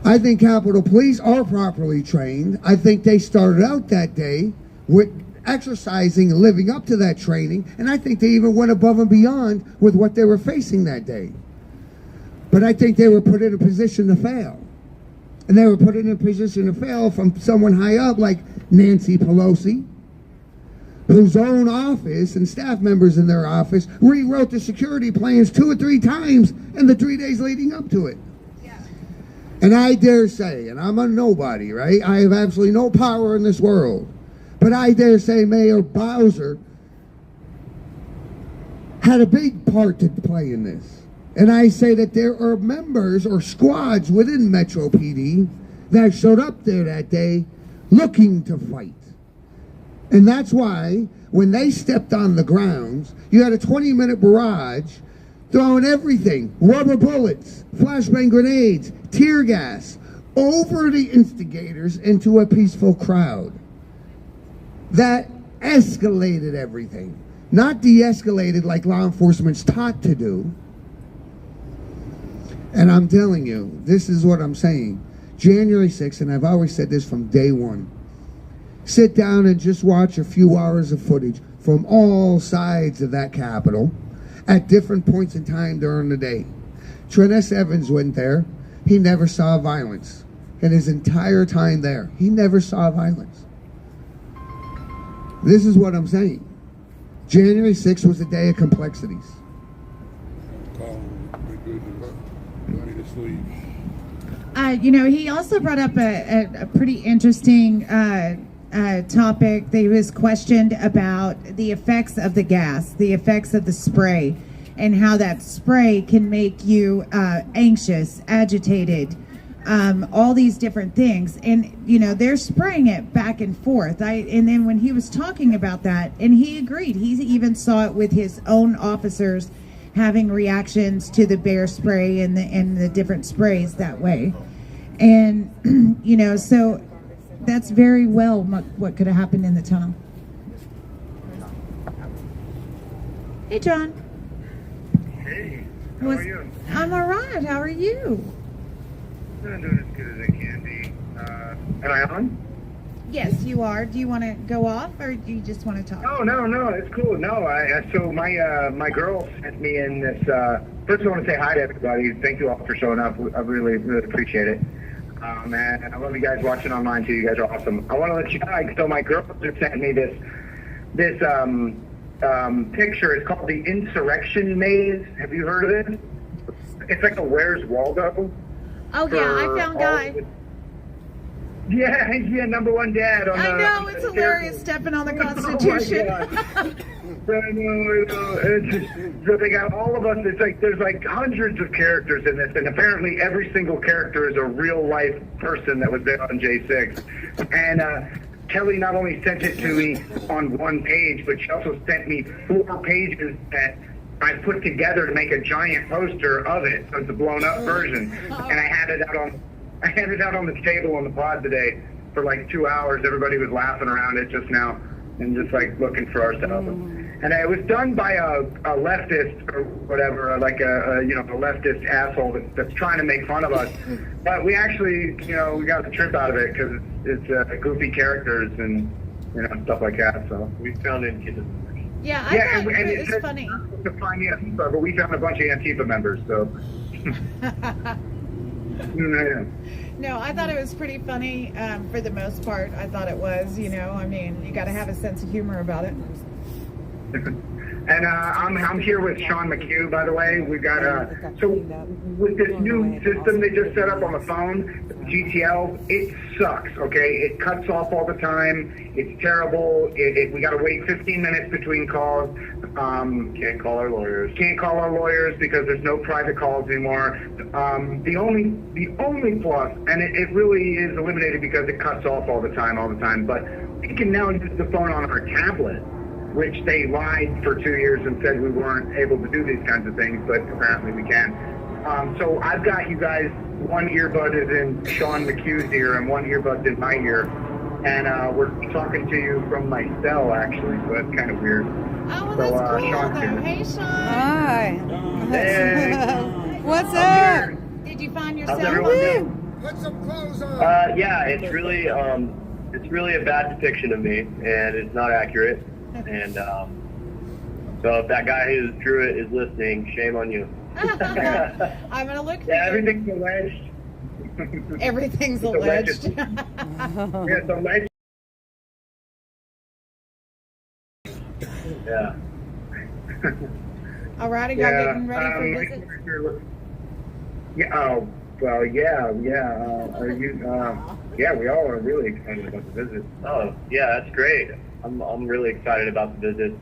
I think Capitol Police are properly trained. I think they started out that day with exercising and living up to that training, and I think they even went above and beyond with what they were facing that day. But I think they were put in a position to fail. And they were put in a position to fail from someone high up like Nancy Pelosi, whose own office and staff members in their office rewrote the security plans 2 or 3 times in the 3 days leading up to it. Yeah. And I dare say, and I'm a nobody, right? I have absolutely no power in this world. But I dare say Mayor Bowser had a big part to play in this. And I say that there are members or squads within Metro PD that showed up there that day looking to fight. And that's why when they stepped on the grounds, you had a 20-minute barrage throwing everything, rubber bullets, flashbang grenades, tear gas, over the instigators into a peaceful crowd. That escalated everything, not de-escalated like law enforcement's taught to do. And I'm telling you, this is what I'm saying. January 6th, and I've always said this from day one, sit down and just watch a few hours of footage from all sides of that Capitol at different points in time during the day. Trent S. Evans went there. He never saw violence. In his entire time there, he never saw violence. This is what I'm saying. January 6th was a day of complexities. He also brought up a pretty interesting topic. He was questioned about the effects of the gas, the effects of the spray, and how that spray can make you anxious, agitated, all these different things. And, they're spraying it back and forth. And then when he was talking about that, and he agreed, he even saw it with his own officers having reactions to the bear spray and the different sprays that way. And, so that's very well what could have happened in the tunnel. Hey, John. Hey, how are you? I'm all right. How are you? I'm doing as good as I can be. Am I on? Yes, you are. Do you want to go off, or do you just want to talk? No, it's cool. No, so my girl sent me in this. First, I want to say hi to everybody. Thank you all for showing up. I really appreciate it. And I love you guys watching online too. You guys are awesome. I want to let you know. So my girl just sent me this picture. It's called the Insurrection Maze. Have you heard of it? It's like a Where's Waldo. Oh yeah, I found Guy. Yeah, number one dad on I know, it's hilarious stepping on the Constitution. Oh I know. It's just, so they got all of us. It's like there's like hundreds of characters in this, and apparently every single character is a real life person that was there on J6. And Kelly not only sent it to me on one page, but she also sent me 4 pages that I put together to make a giant poster of it. So it's a blown up version, and I had it out on the table on the pod today. for like 2 hours. Everybody was laughing around it just now and just like looking for ourselves. And it was done by a leftist or whatever, like a leftist asshole that's trying to make fun of us. But we actually, we got the trip out of it because it's goofy characters and stuff like that. So We found in kids. Yeah, I thought and it was said funny. to find Antifa, but we found a bunch of Antifa members. So yeah. No, I thought it was pretty funny for the most part. I thought it was, you got to have a sense of humor about it. And I'm here with Sean McHugh, by the way. We got so with this new system they just set up on the phone, GTL, it sucks. Okay, it cuts off all the time. It's terrible. We got to wait 15 minutes between calls. Can't call our lawyers. Can't call our lawyers because there's no private calls anymore. The only plus, and it really is eliminated because it cuts off all the time. But we can now use the phone on our tablet, which they lied for 2 years and said we weren't able to do these kinds of things, but apparently we can. So I've got you guys, one earbud is in Sean McHugh's ear and one earbud's in my ear. And we're talking to you from my cell, actually, so that's kind of weird. Oh, well, that's cool, Sean's though. here. Hey, Sean. Hi. Hey. What's I'm up? here. Did you find How's yourself? everyone doing? Put some clothes on. Yeah, it's really a bad depiction of me, and it's not accurate. And so if that guy who drew it is listening, shame on you. I'm going to look for Yeah, you. everything's alleged. Everything's It's alleged. Yeah, it's alleged. Yeah. All right, are y'all getting ready for a visit? Yeah. Oh, well, yeah. Are you? Yeah, we all are really excited about the visit. Oh, yeah, that's great. I'm really excited about the visit.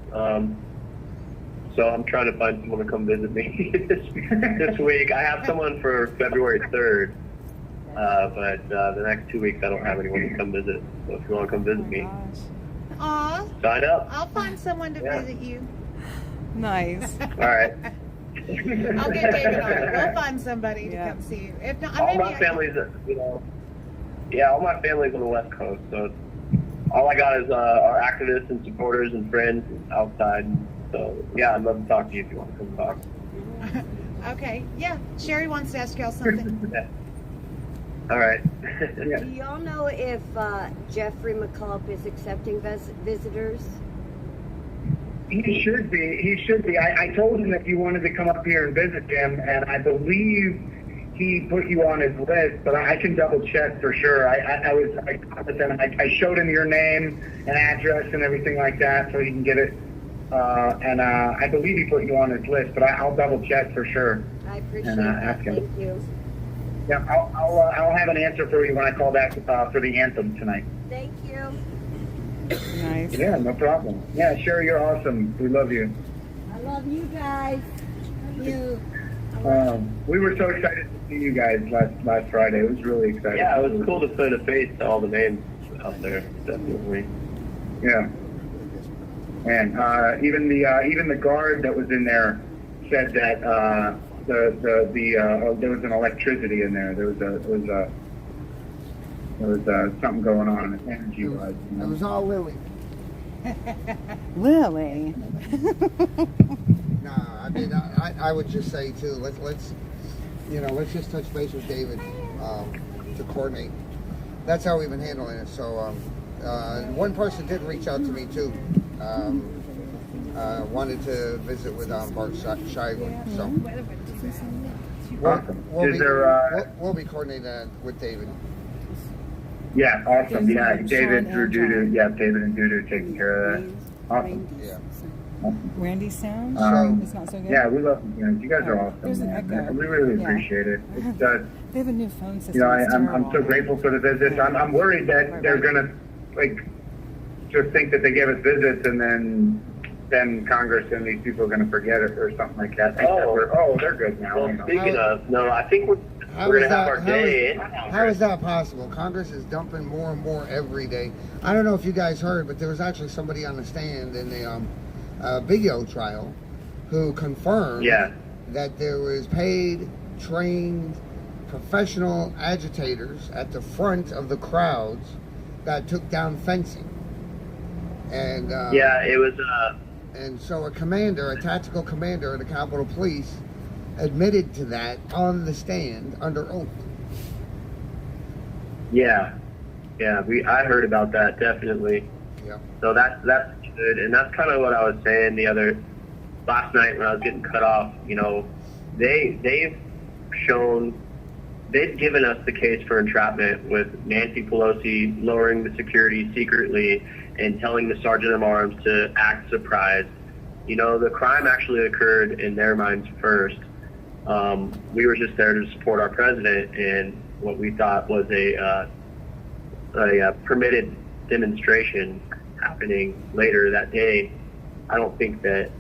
So I'm trying to find someone to come visit me this week. I have someone for February 3rd, but the next 2 weeks I don't have anyone to come visit. So if you want to come visit me, Aw, sign up. I'll find someone to Yeah. visit you. Nice. All right. I'll get David on it. We'll find somebody to come see you. If not, All maybe my family's, all my family's on the West Coast, so all I got is our activists and supporters and friends outside. So yeah, I'd love to talk to you if you want to come talk. Okay, yeah. Sherry wants to ask y'all something. Yeah. All right. Do y'all know if Jeffrey McCullough is accepting visitors? He should be. I told him that you wanted to come up here and visit him, and I believe he put you on his list, but I can double check for sure. I showed him your name and address and everything like that so he can get it. And I believe he put you on his list, but I'll double check for sure. I appreciate And that. ask him. Thank you. Yeah, I'll have an answer for you when I call back for the anthem tonight. Thank you. Nice. Yeah, no problem. Yeah, sure, you're awesome. We love you. I love you guys. Love you. We were so excited to see you guys last Friday. It was really exciting. Yeah, it was cool to put a face to all the names out there. Definitely. Yeah. And even the guard that was in there said that there was an electricity in there. There was something going on, energy wise. It was all Lily. Lily. No, I mean, I would just say too. Let's just touch base with David to coordinate. That's how we've been handling it. So one person did reach out to me too. Wanted to visit with Bart Scheidler. So Awesome. we'll be coordinating that with David. Yeah, awesome. There's Yeah, Sean David and through Dudu. John. Yeah, David and Dudu taking care of that. Awesome. Yeah. Randy's sound? It's not so good? Yeah, we love you guys. You guys are awesome. There's an man. echo. We really Yeah. appreciate it. It's, They have a new phone system. you know, It's I'm terrible. so grateful for the visits. I'm worried that they're gonna just think that they gave us visits and then Congress and these people are gonna forget it or something like that. They're good now. Well, you know. speaking of, no, I think we're How going is to have that- our how day. How is that possible? Congress is dumping more and more every day. I don't know if you guys heard, but there was actually somebody on the stand in the Vigil trial who confirmed that there was paid, trained, professional agitators at the front of the crowds that took down fencing. And yeah, it was. and so a tactical commander of the Capitol Police, admitted to that on the stand under oath. Yeah, I heard about that, definitely. Yeah. So that's good, and that's kind of what I was saying last night when I was getting cut off. You know, they've given us the case for entrapment with Nancy Pelosi lowering the security secretly and telling the sergeant of arms to act surprised. You know, the crime actually occurred in their minds first. We were just there to support our president and what we thought was a permitted demonstration happening later that day. I don't think that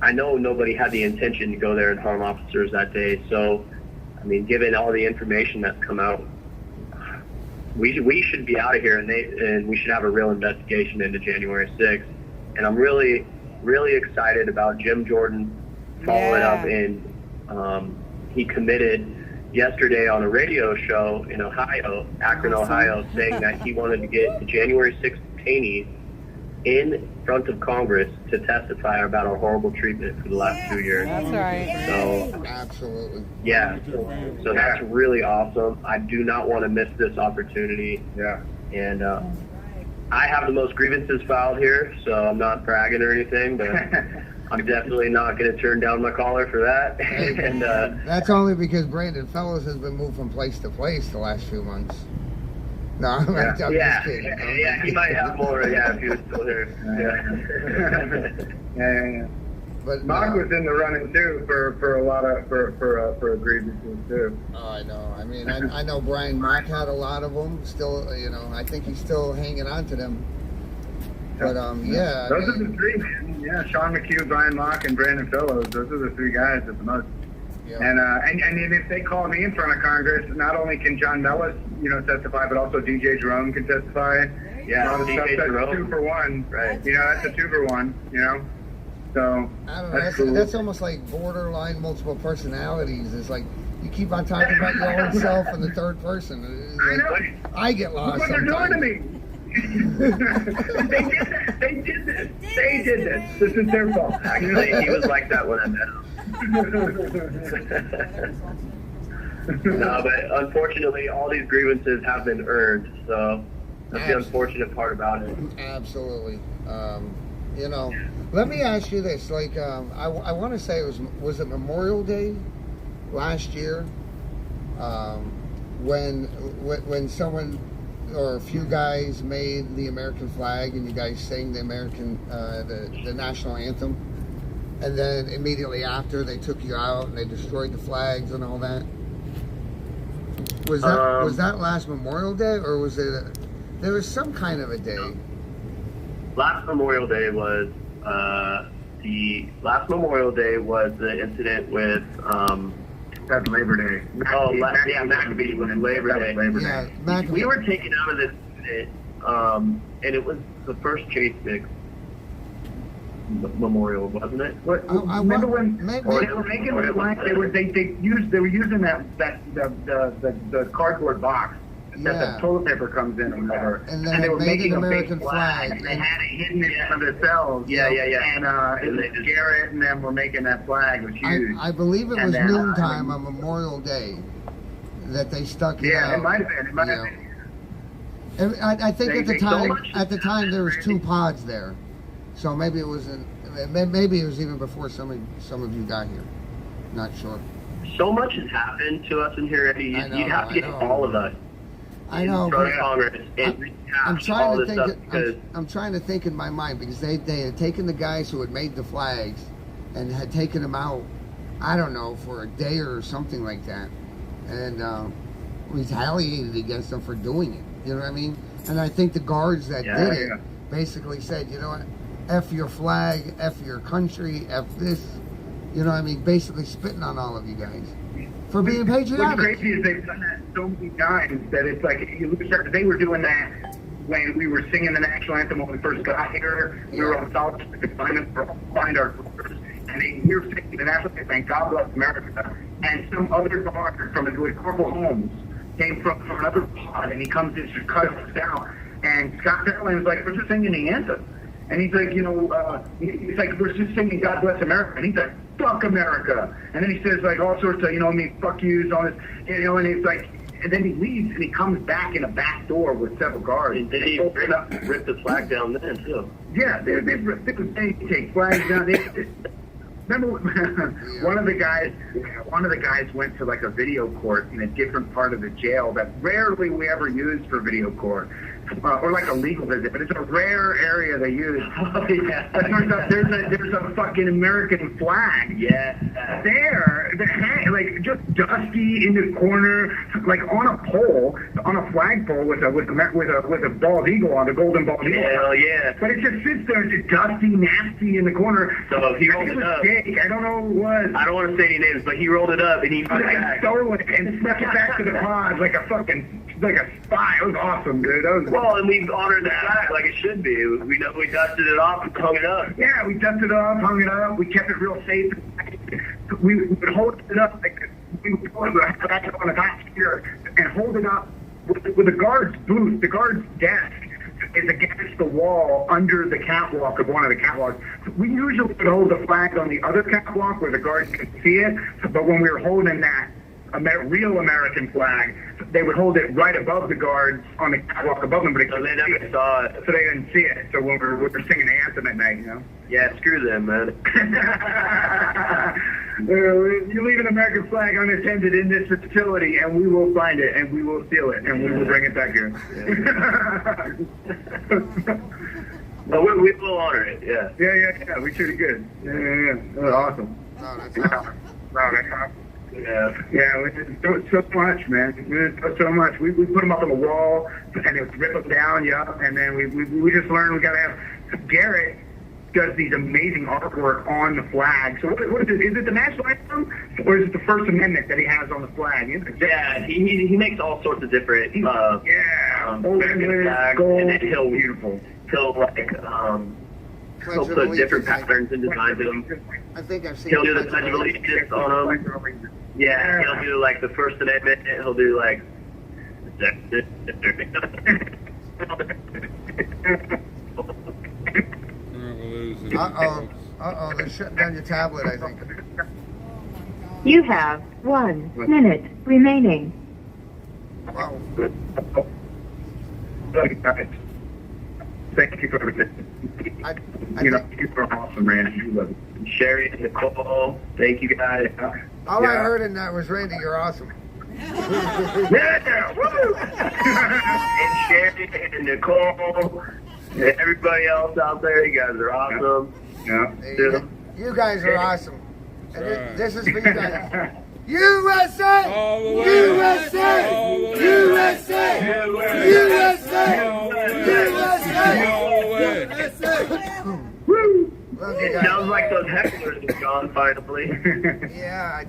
I know nobody had the intention to go there and harm officers that day. So, I mean, given all the information that's come out, we should be out of here, and we should have a real investigation into January 6th. And I'm really, really excited about Jim Jordan following up, and he committed yesterday on a radio show in Ohio, Akron, Ohio, saying that he wanted to get the January 6th detainees in front of Congress to testify about our horrible treatment for the last 2 years. That's right. So, Absolutely. yeah, so that's really awesome. I do not want to miss this opportunity. Yeah. And I have the most grievances filed here, so I'm not bragging or anything, but I'm definitely not going to turn down my collar for that. And That's only because Brandon Fellows has been moved from place to place the last few months. No, I'm just kidding. Yeah, he might have more. Yeah, if he was still here. Yeah. But Mark was in the running too for a lot of for grievances too. Oh, I know. I mean, I know Brian Mock had a lot of them. Still, I think he's still hanging on to them. But yeah. Those are the three, man. Yeah, Sean McHugh, Brian Mock, and Brandon Fellows. Those are the three guys at the most. Yeah. And if they call me in front of Congress, not only can John Mellis, testify, but also DJ Jerome can testify. Yeah, all the stuff DJ that's Jerome. 2 for 1. Right. That's a 2 for 1. So I don't know. that's cool. That's almost like borderline multiple personalities. It's like you keep on talking about your own self in the third person. I know. I get lost. Look what they're doing to me. They did this. This is their fault. Actually, he was like that when I met him. No, but unfortunately, all these grievances have been earned. So that's the unfortunate part about it. Absolutely. Let me ask you this. Like, I want to say was it Memorial Day last year when someone or a few guys made the American flag and you guys sang the the national anthem, and then immediately after they took you out and they destroyed the flags and all that. Was that last Memorial Day, or was it? There was some kind of a day. Last Memorial Day was the incident with That's Labor Day. Maccabee was Labor Day. Yeah, Maccabee. We were taken out of this incident, and it was the first Chase Mix memorial, wasn't it? Remember when they were making the flag? They were using the cardboard box that the toilet paper comes in or whatever. And then they were making American a big flag. And they had it hidden in themselves. Yeah. And it was Garrett and them were making that flag. It was huge. I believe it was noontime on Memorial Day that they stuck it out. Yeah, it might have been. And I think at the time there was 2 pods there, so maybe it was even before some of you got here. Not sure. So much has happened to us in here, Eddie. You have to get all of us. I know. In front of Congress. I'm trying to think. I'm trying to think in my mind because they had taken the guys who had made the flags and had taken them out. I don't know, for a day or something like that, and retaliated against them for doing it. You know what I mean? And I think the guards that did it basically said, you know what, F your flag, F your country, F this. You know what I mean? Basically spitting on all of you guys for being patriotic. What's crazy is they've done that so many times that it's like you lose track. They were doing that when we were singing the national anthem when we first got here. We were on solitary confinement for find our doors, and we were singing the national anthem, and God bless America. And some other guard from Corporal Holmes came from another pod, and he comes in to cut us down. And Scott Fairlane was like, we're just singing the anthem. And he's like, he's like, we're just singing God Bless America. And he's like, fuck America. And then he says like all sorts of, fuck yous, all this, and he's like, and then he leaves and he comes back in a back door with several guards. And he ripped the flag down then, too. Yeah, they take flags down. Remember, one of the guys went to like a video court in a different part of the jail that rarely we ever use for video court. Or like a legal visit, but it's a rare area they use. Oh, yeah. There's a fucking American flag. Yeah. There, like just dusty in the corner, like on a pole, on a flagpole with a bald eagle on, a golden bald eagle. Hell yeah. But it just sits there, it's just dusty, nasty in the corner. So he rolled it up. I don't know who it was. I don't want to say any names, but he rolled it up and he put it back. Stole it and snuck it back to the pod like a spy. It was awesome, dude. Well, and we honored that flag like it should be. We dusted it off and hung it up. Yeah, we dusted it off, hung it up. We kept it real safe. We would hold it up like we would put it back on a top here and hold it up with the guard's booth. The guard's desk is against the wall under the catwalk of one of the catwalks. We usually would hold the flag on the other catwalk where the guards could see it, but when we were holding that real American flag, they would hold it right above the guards on the catwalk above them, but they never saw it. So they didn't see it. So when we were singing the anthem at night, Yeah, screw them, man. You leave an American flag unattended in this facility, and we will find it, and we will steal it, and we will bring it back here. But we will honor it, yeah. Yeah. We treat it good. Yeah. That was awesome. No, that's awesome. Wow, that's awesome. Yeah, we did so much, man. We did so much. We put them up on the wall, and they would rip them down, and then we just learned we got to have Garrett does these amazing artwork on the flag. So what is it? Is it the national anthem, or is it the First Amendment that he has on the flag? Yeah, he makes all sorts of different American flags, gold, and then he'll Pledge of put different Allegiance, patterns and designs in them. I think I've seen. He'll do the Pledge of Allegiance on them. Yeah, he'll do like the First Amendment. He'll do like. Uh-oh, they're shutting down your tablet, I think. You have 1 minute remaining. Wow. Thank you for everything. You are awesome, man. You love it. Sherry and Nicole, thank you guys. All I heard in that was, Randy, you're awesome. Yeah, woo! And Sherry and Nicole and everybody else out there, you guys are awesome. Yeah. You guys are awesome. And Right. this is for you guys. USA! All the way. USA! All the way. USA! USA! All the way. USA! All the way. Woo! Love you It guys. sounds like those hecklers have gone finally. Yeah,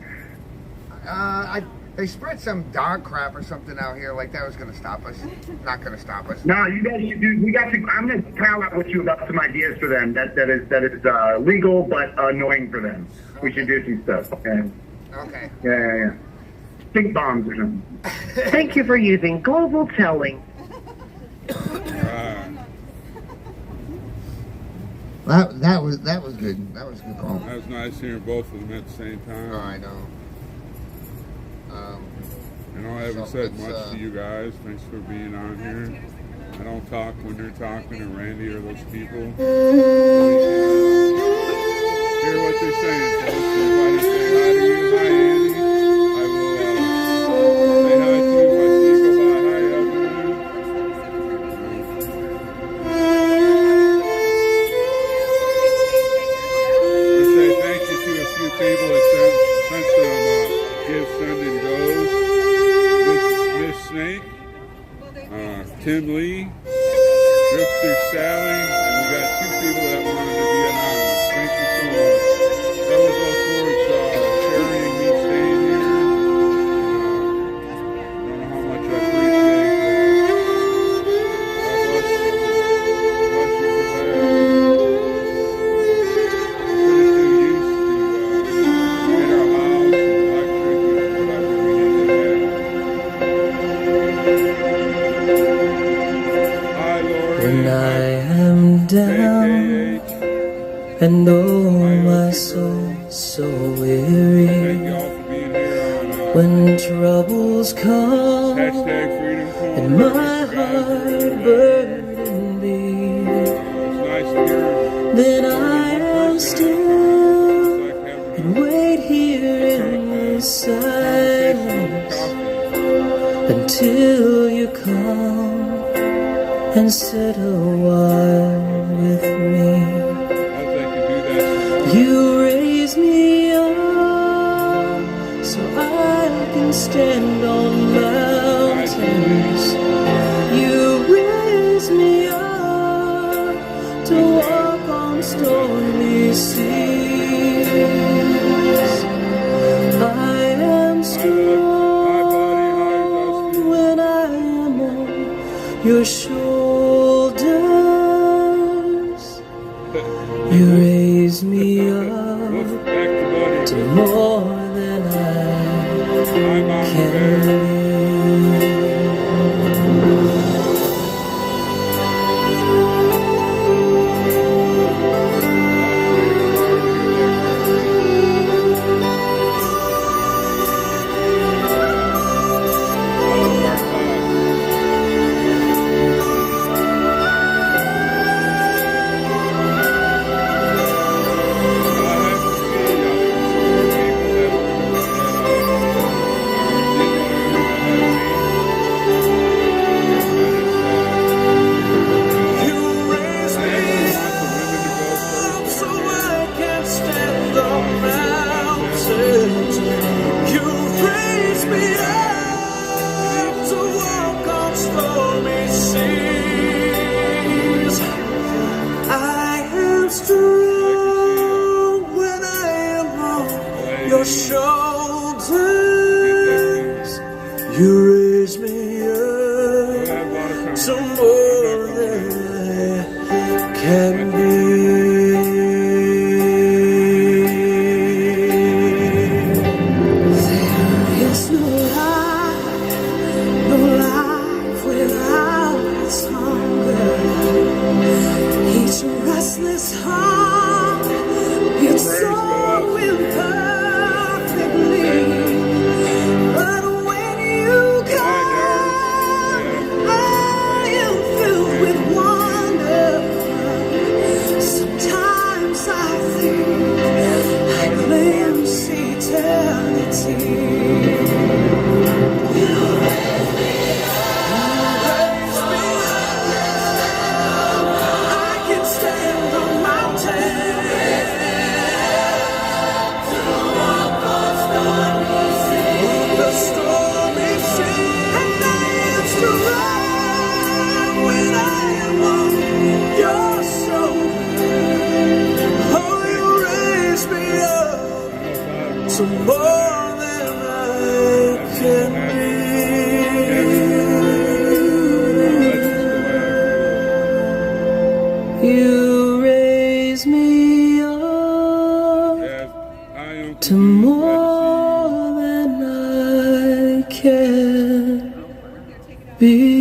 they spread some dog crap or something out here like that was going to stop us. Not going to stop us. No, you guys should do. We got to. I'm going to pal out with you about some ideas for them. That is legal but annoying for them. We should do some stuff. Okay. Yeah. Stink bombs or something. Thank you for using Global Telling. Right. That was good. That was a good call. That was nice hearing both of them at the same time. Oh, I know. And I haven't said much to you guys. Thanks for being on here. I don't talk when they're talking, or Randy or those people. Hear what they're saying, folks. Everybody say hi to you. Hi, Andy. I will say hi to you if I see you go by. Hi, Evelyn. I say thank you to a few people that sent some gifts, send and goes. Miss Snake, Tim Lee, Drifter Sally, and we got 2 people that wanted to be anonymous. Thank you so much. That was all towards Sherry and me staying here. I don't know how much I appreciate that. God bless you. Bless you for that. Put it to use to get our house and electric and whatever we need to have. I down, and oh my soul so weary. When troubles come and my heart burden be, then I am still and wait here in this silence until you come and sit a while with me. You raise me up so I can stand on mountains. You raise me up to walk on stormy seas. I am strong when I am on your shoulders. You raise me up to more than I can be. Shoulders, you raise me up to more than I can be. There is no life without its hunger. Each restless heart, its soul will burn. But when you come, I am filled with wonder. Sometimes I think I glimpse eternity. You raise me up. I can stand on mountains. The stormy sea, and I am strong when I am on your shoulder. Oh, you raise me up to more than I can be. You raise me up to more than I can be.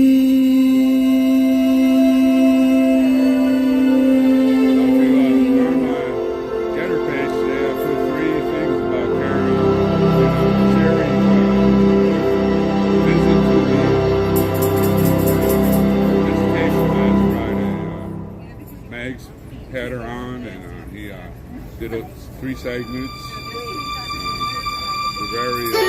Mags had her on, and he did 3 segments. Very good.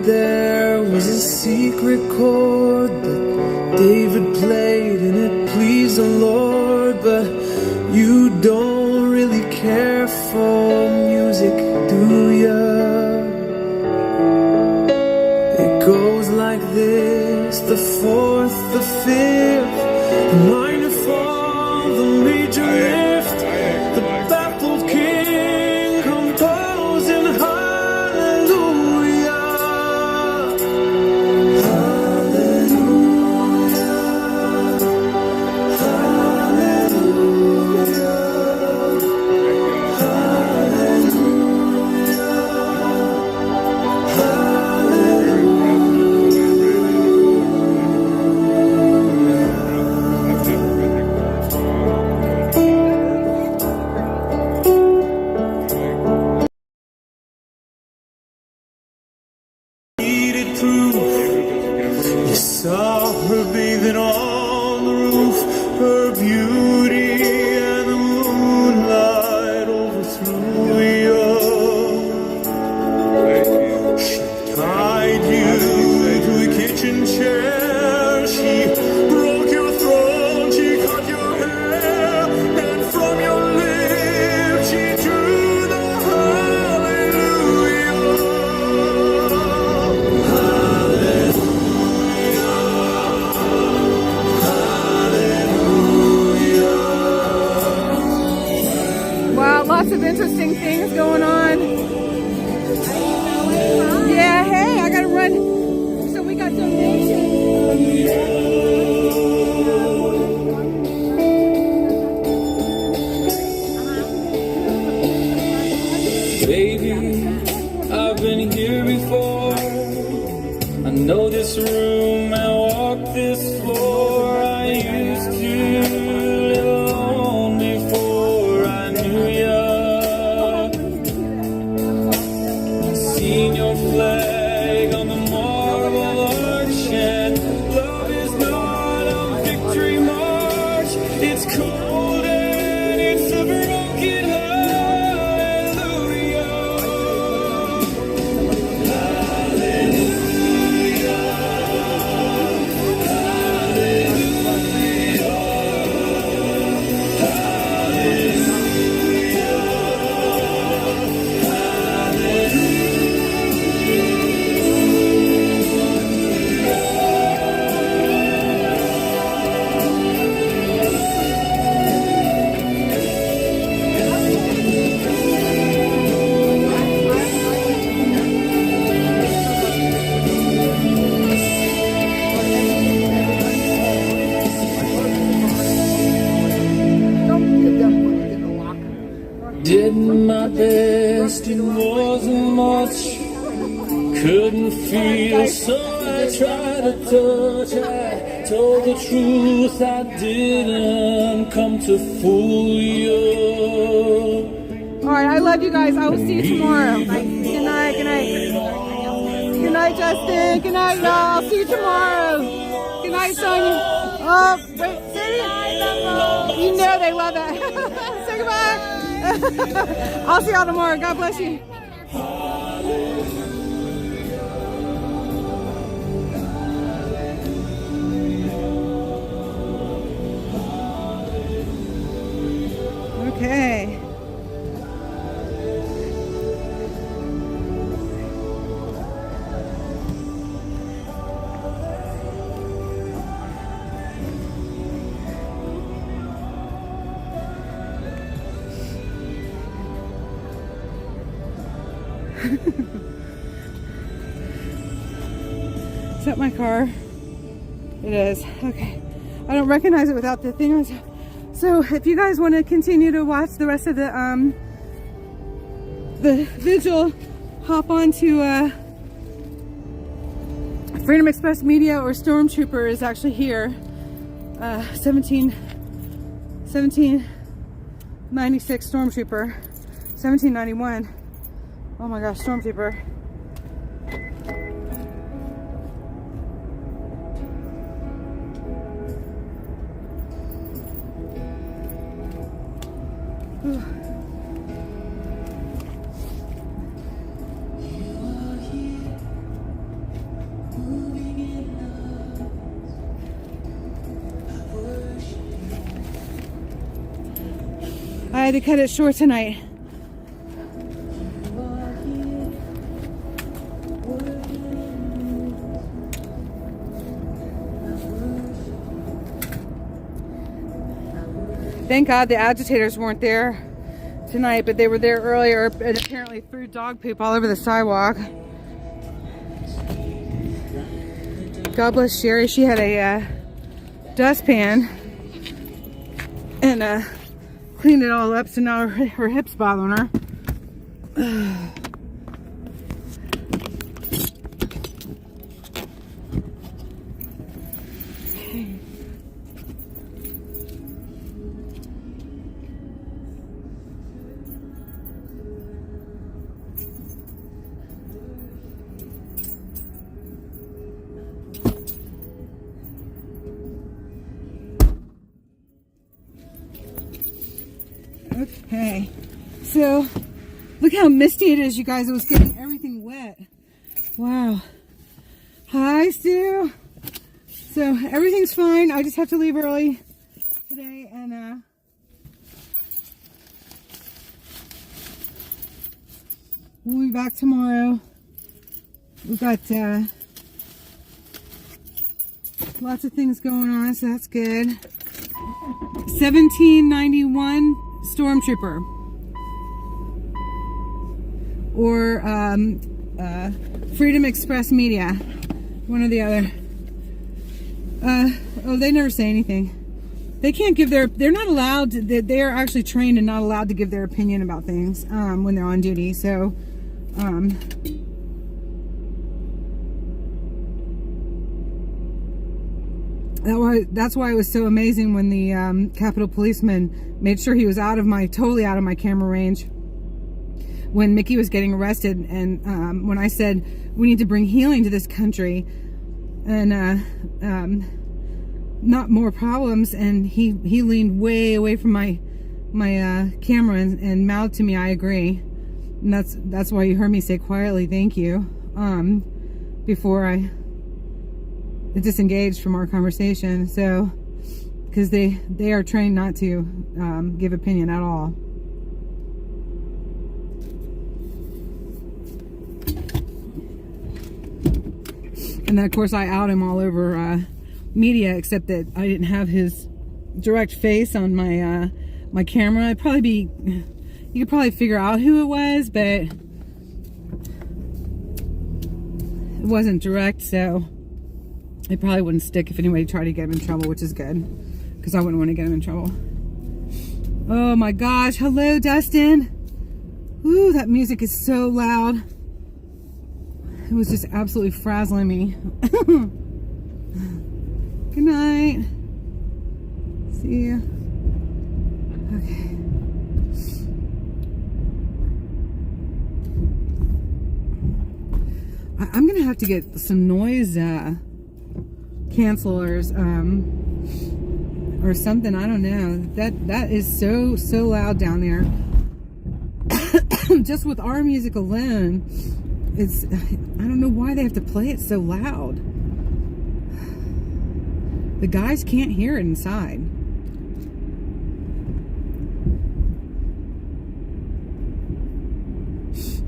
There was a secret chord that David played and it pleased the Lord, but you don't really care for music, do ya? It goes like this: the 4th, the 5th, the minor fall, the major lift, the baffled king composing hallelujah. proof. You saw her bathing on the roof, her beauty and the moonlight overthrew you. She tied you to a kitchen chair, she broke your throat, she cut your hair, and from your lips she drew the hallelujah. Wow, lots of interesting things going on. Yeah, hey, I gotta run. So we got Baby, I've been here before. I know this room and walk this floor. I used to live alone before I knew ya. Seen your flag on the marble arch, and love is not a victory march. It's cold and it's a broken hallelujah. Did my best, it wasn't much. Couldn't feel, so I tried to touch. I told the truth, I didn't come to fool you. All right, I love you guys. I will see you tomorrow. Good night, good night. Good night, Justin. Good night, y'all. I'll see you tomorrow. Good night, Sonia. Oh, wait, say it. You know they love that. Say goodbye. I'll see y'all tomorrow. God bless you. Okay. Is that my car? It is. Okay. I don't recognize it without the thing on. So if you guys want to continue to watch the rest of the vigil, hop on to Freedom Express Media, or Stormtrooper is actually here. 1796 Stormtrooper. 1791. Oh my gosh, Stormtrooper. I had to cut it short tonight. Thank God the agitators weren't there tonight, but they were there earlier and apparently threw dog poop all over the sidewalk. God bless Sherry. She had a dustpan and cleaned it all up, so now her hip's bothering her. Okay. So, look how misty it is, you guys. It was getting everything wet. Wow. Hi, Stu. So, everything's fine. I just have to leave early today, and we'll be back tomorrow. We've got lots of things going on, so that's good. 1791 Stormtrooper. Or Freedom Express Media. One or the other. Oh, they never say anything. They can't give they're not allowed to, they are actually trained and not allowed to give their opinion about things when they're on duty. So, that's why it was so amazing when the Capitol policeman made sure he was totally out of my camera range when Mickey was getting arrested, and when I said we need to bring healing to this country and not more problems, and he leaned way away from my camera and mouthed to me, "I agree." And that's why you heard me say quietly, "Thank you," before I disengaged from our conversation. So, because they are trained not to give opinion at all. And then of course I out him all over media, except that I didn't have his direct face on my my camera. You could probably figure out who it was, but it wasn't direct, so it probably wouldn't stick if anybody tried to get him in trouble, which is good, because I wouldn't want to get him in trouble. Oh my gosh, hello Dustin. Ooh, that music is so loud. It was just absolutely frazzling me. Good night. See ya. Okay. I'm gonna have to get some noise cancelers or something. I don't know. That is so loud down there. Just with our music alone, I don't know why they have to play it so loud. The guys can't hear it inside.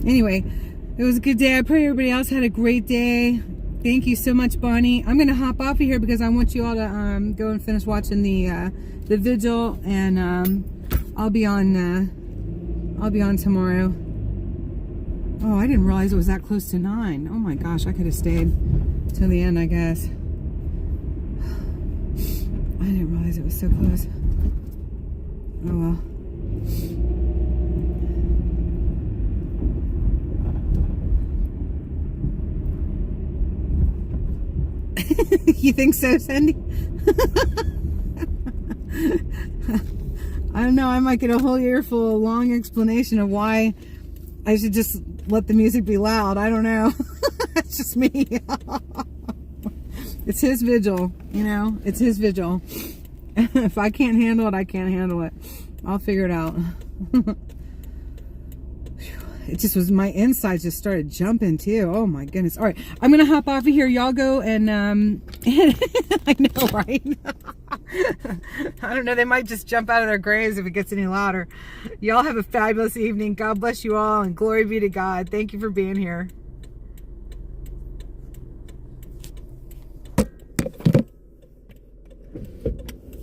Anyway, it was a good day. I pray everybody else had a great day. Thank you so much, Bonnie. I'm gonna hop off of here because I want you all to go and finish watching the vigil, and I'll be on tomorrow. Oh, I didn't realize it was that close to 9. Oh my gosh, I could have stayed till the end, I guess. I didn't realize it was so close. Oh well. You think so, Sandy? I don't know. I might get a whole earful, long explanation of why I should just let the music be loud. I don't know. It's just me. It's his vigil, you know. It's his vigil. If I can't handle it, I can't handle it. I'll figure it out. It just was, my insides just started jumping too. Oh my goodness. All right, I'm gonna hop off of here. Y'all go and I know, right? I don't know, they might just jump out of their graves if it gets any louder. Y'all have a fabulous evening. God bless you all, and glory be to God. Thank you for being here.